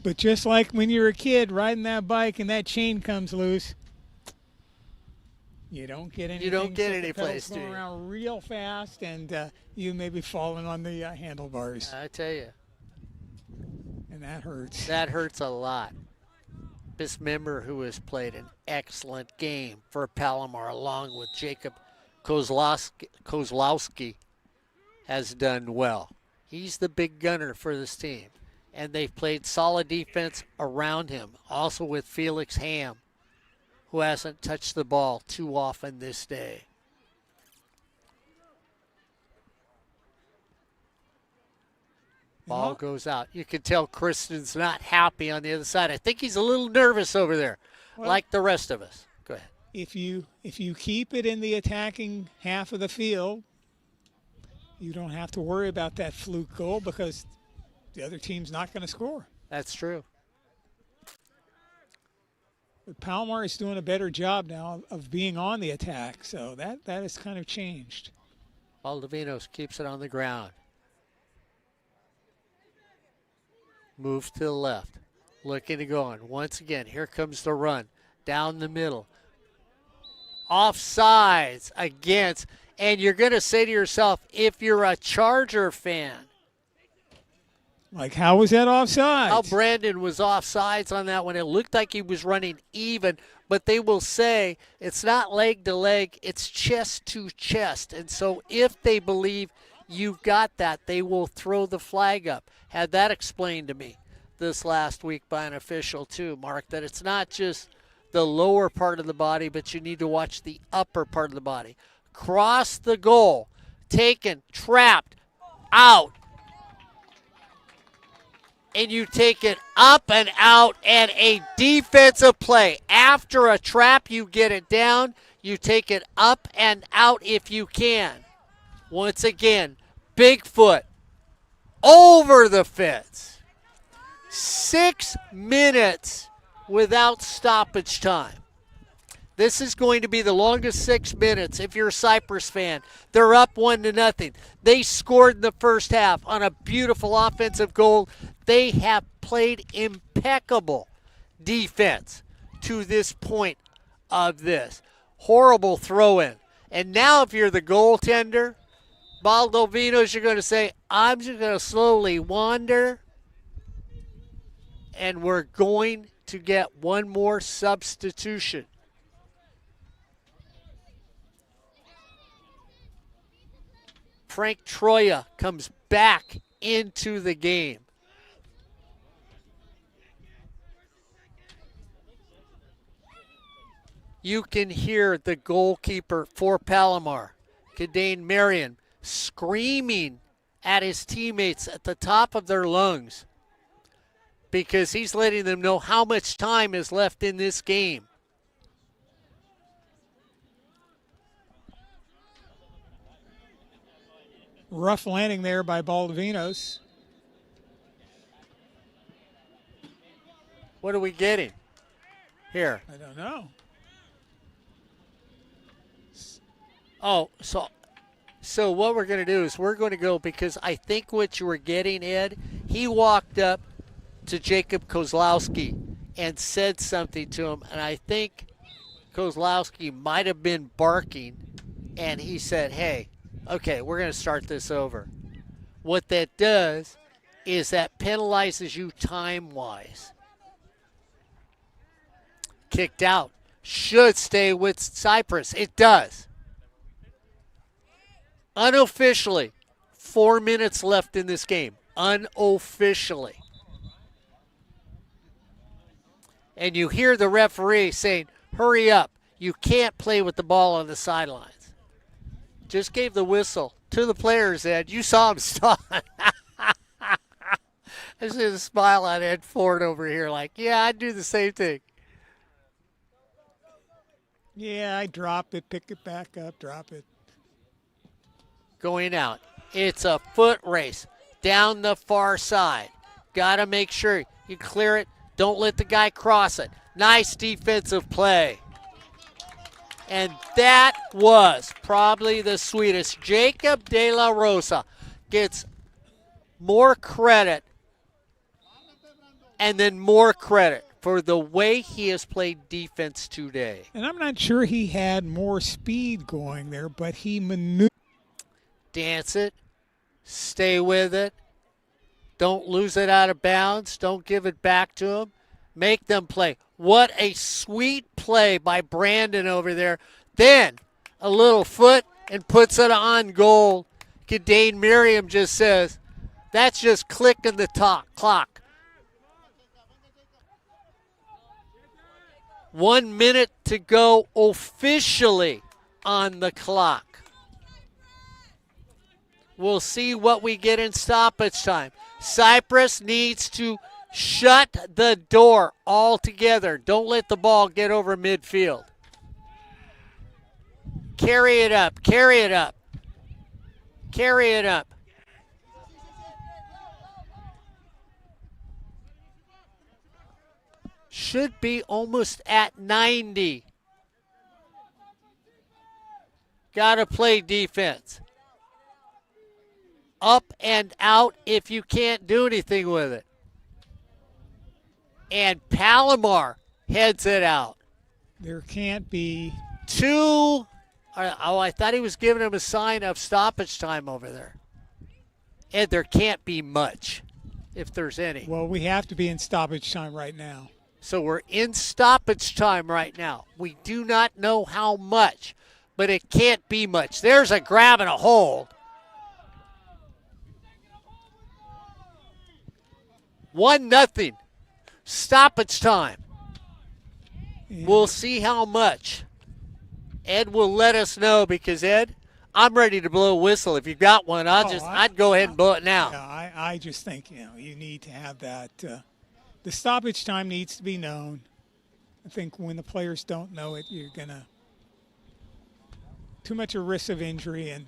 But just like when you're a kid riding that bike and that chain comes loose, you don't get anything. You don't get so any the pedals place, do going you? around real fast, and you may be falling on the handlebars, I tell you, and that hurts. that hurts a lot. This member who has played an excellent game for Palomar, along with Jacob Kozlowski, has done well. He's the big gunner for this team. And they've played solid defense around him. Also with Felix Ham, who hasn't touched the ball too often this day. Ball goes out. You can tell Kristen's not happy on the other side. I think he's a little nervous over there, like the rest of us. Go ahead. If you keep it in the attacking half of the field, you don't have to worry about that fluke goal because the other team's not going to score. That's true. But Palomar is doing a better job now of being on the attack, so that has kind of changed. Baldovinos keeps it on the ground. Moves to the left. Looking to go on. Once again, here comes the run. Down the middle. Offsides against. And you're going to say to yourself, if you're a Charger fan, like, how was that offside? how Brandon was offsides on that one. It looked like he was running even, but they will say it's not leg to leg, it's chest to chest. And so if they believe you've got that, they will throw the flag up. Had that explained to me this last week by an official too, Mark, that it's not just the lower part of the body, but you need to watch the upper part of the body. Cross the goal. taken, trapped, out. And you take it up and out, and a defensive play. After a trap, you get it down. You take it up and out if you can. Once again, Bigfoot over the fence. 6 minutes without stoppage time. This is going to be the longest 6 minutes if you're a Cypress fan. They're up 1-0. They scored in the first half on a beautiful offensive goal. They have played impeccable defense to this point of this. Horrible throw-in. And now if you're the goaltender, Baldovinos, you're going to say, I'm just going to slowly wander, and we're going to get one more substitution. Frank Troya comes back into the game. You can hear the goalkeeper for Palomar, Kadane Marion, screaming at his teammates at the top of their lungs because he's letting them know how much time is left in this game. Rough landing there by Baldovinos. What are we getting here? I don't know. Oh, so what we're going to do is we're going to go, because I think what you were getting, Ed, he walked up to Jacob Kozlowski and said something to him, and I think Kozlowski might have been barking, and he said, hey, okay, we're going to start this over. What that does is that penalizes you time-wise. Kicked out. Should stay with Cypress. It does. Unofficially, 4 minutes left in this game. Unofficially. And you hear the referee saying, hurry up. You can't play with the ball on the sidelines. Just gave the whistle to the players, Ed. You saw him stop. I see a smile on Ed Ford over here like, yeah, I'd do the same thing. Yeah, I drop it, pick it back up, drop it. Going out. It's a foot race down the far side. Got to make sure you clear it. Don't let the guy cross it. Nice defensive play. And that was probably the sweetest. Jacob De La Rosa gets more credit and then more credit for the way he has played defense today. And I'm not sure he had more speed going there, but he maneuvered. Dance it. Stay with it. Don't lose it out of bounds. Don't give it back to him. Make them play. What a sweet play by Brandon over there. Then a little foot and puts it on goal. Kadane Miriam just says, that's just clicking the clock. 1 minute to go officially on the clock. We'll see what we get in stoppage time. Cypress needs to shut the door altogether. Don't let the ball get over midfield. Carry it up, carry it up, carry it up. Should be almost at 90. Got to play defense. Up and out if you can't do anything with it. And Palomar heads it out. There can't be. Oh, I thought he was giving him a sign of stoppage time over there. And there can't be much, if there's any. Well, we have to be in stoppage time right now. So we're in stoppage time right now. We do not know how much, but it can't be much. There's a grab and a hold. 1-0. Stoppage time. Yeah. We'll see how much. Ed will let us know because, Ed, I'm ready to blow a whistle. If you've got one, I'd go ahead and blow it now. Yeah, I just think, you need to have that. The stoppage time needs to be known. I think when the players don't know it, you're going to too much a risk of injury and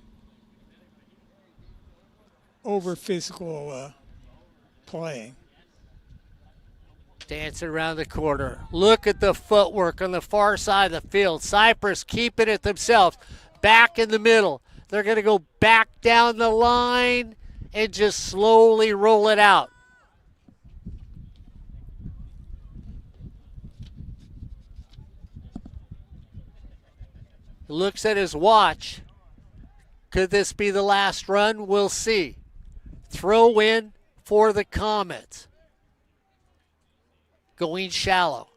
over physical playing. Dancing around the corner. Look at the footwork on the far side of the field. Cypress keeping it themselves. Back in the middle. They're going to go back down the line and just slowly roll it out. He looks at his watch. Could this be the last run? We'll see. Throw in for the Comets. Going shallow.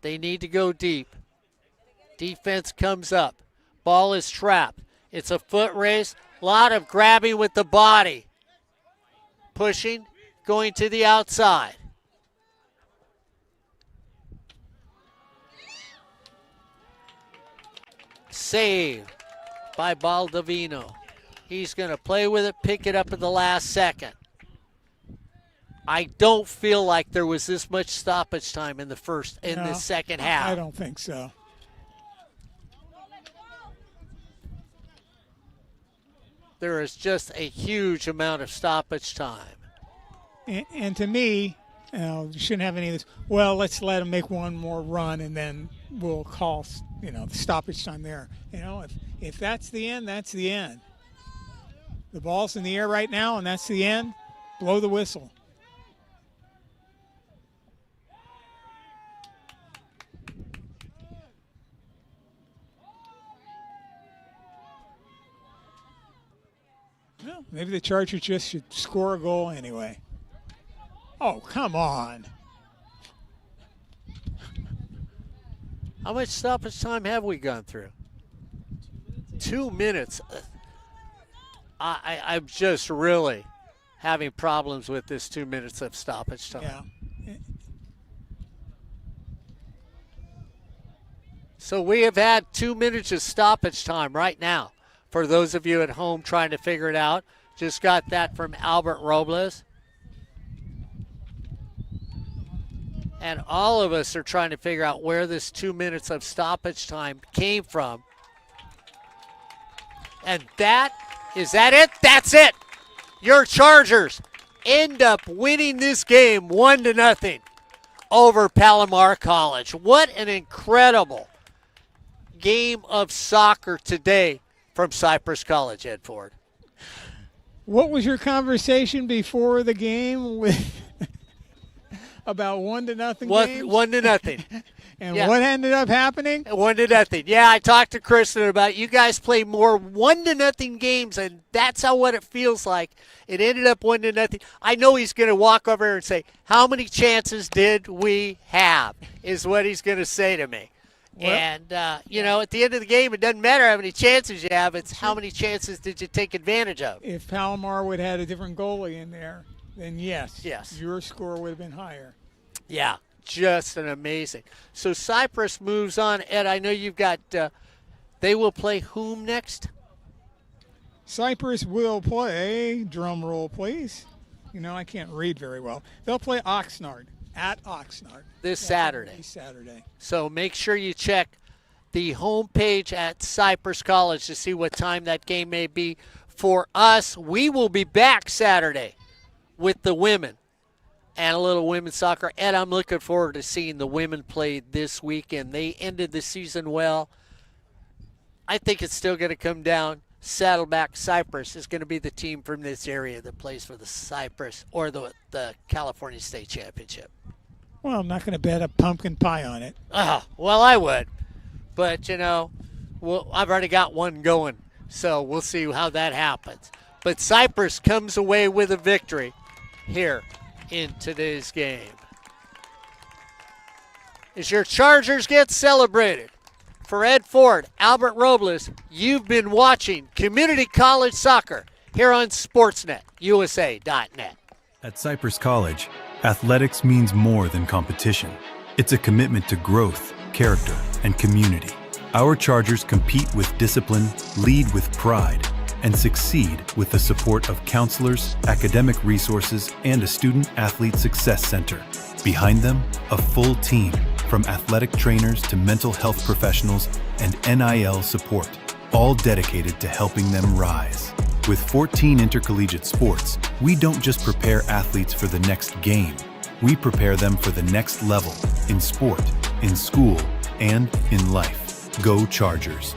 They need to go deep. Defense comes up. Ball is trapped. It's a foot race. A lot of grabbing with the body. Pushing, going to the outside. Save by Baldovino. He's going to play with it, pick it up at the last second. I don't feel like there was this much stoppage time in the second half. I don't think so. There is just a huge amount of stoppage time. And to me, you shouldn't have any of this. Well, let's let them make one more run and then we'll call, the stoppage time there. If that's the end, that's the end. The ball's in the air right now, and that's the end. Blow the whistle. Well, maybe the Chargers just should score a goal anyway. Oh, come on. How much stoppage time have we gone through? 2 minutes. I'm just really having problems with this 2 minutes of stoppage time. Yeah. So we have had 2 minutes of stoppage time right now. For those of you at home trying to figure it out, just got that from Albert Robles. And all of us are trying to figure out where this 2 minutes of stoppage time came from. And is that it? That's it. Your Chargers end up winning this game 1-0 over Palomar College. What an incredible game of soccer today from Cypress College, Ed Ford. What was your conversation before the game with about 1-0 games? 1-0. And what ended up happening? 1-0. Yeah, I talked to Kristen about it. You guys play more 1-0 games, and that's what it feels like. It ended up 1-0. I know he's going to walk over here and say, how many chances did we have, is what he's going to say to me. Well, and, at the end of the game, it doesn't matter how many chances you have. It's how many chances did you take advantage of. If Palomar would have had a different goalie in there, then yes, yes, your score would have been higher. Yeah, just an amazing. So Cypress moves on. Ed, I know you've got they will play whom next? Cypress will play, drum roll please. I can't read very well. They'll play Oxnard. At Oxnard. This Saturday. This Saturday. So make sure you check the homepage at Cypress College to see what time that game may be. For us, we will be back Saturday with the women and a little women's soccer. And I'm looking forward to seeing the women play this weekend. They ended the season well. I think it's still going to come down. Saddleback Cypress is going to be the team from this area that plays for the Cypress or the California State Championship. Well, I'm not going to bet a pumpkin pie on it. Oh, well, I would. But, I've already got one going, so we'll see how that happens. But Cypress comes away with a victory here in today's game. As your Chargers get celebrated, for Ed Ford, Albert Robles, you've been watching Community College Soccer here on SportsNetUSA.net. At Cypress College, athletics means more than competition. It's a commitment to growth, character, and community. Our Chargers compete with discipline, lead with pride, and succeed with the support of counselors, academic resources, and a student-athlete success center. Behind them, a full team, from athletic trainers to mental health professionals and NIL support, all dedicated to helping them rise. With 14 intercollegiate sports, we don't just prepare athletes for the next game. We prepare them for the next level in sport, in school, and in life. Go Chargers!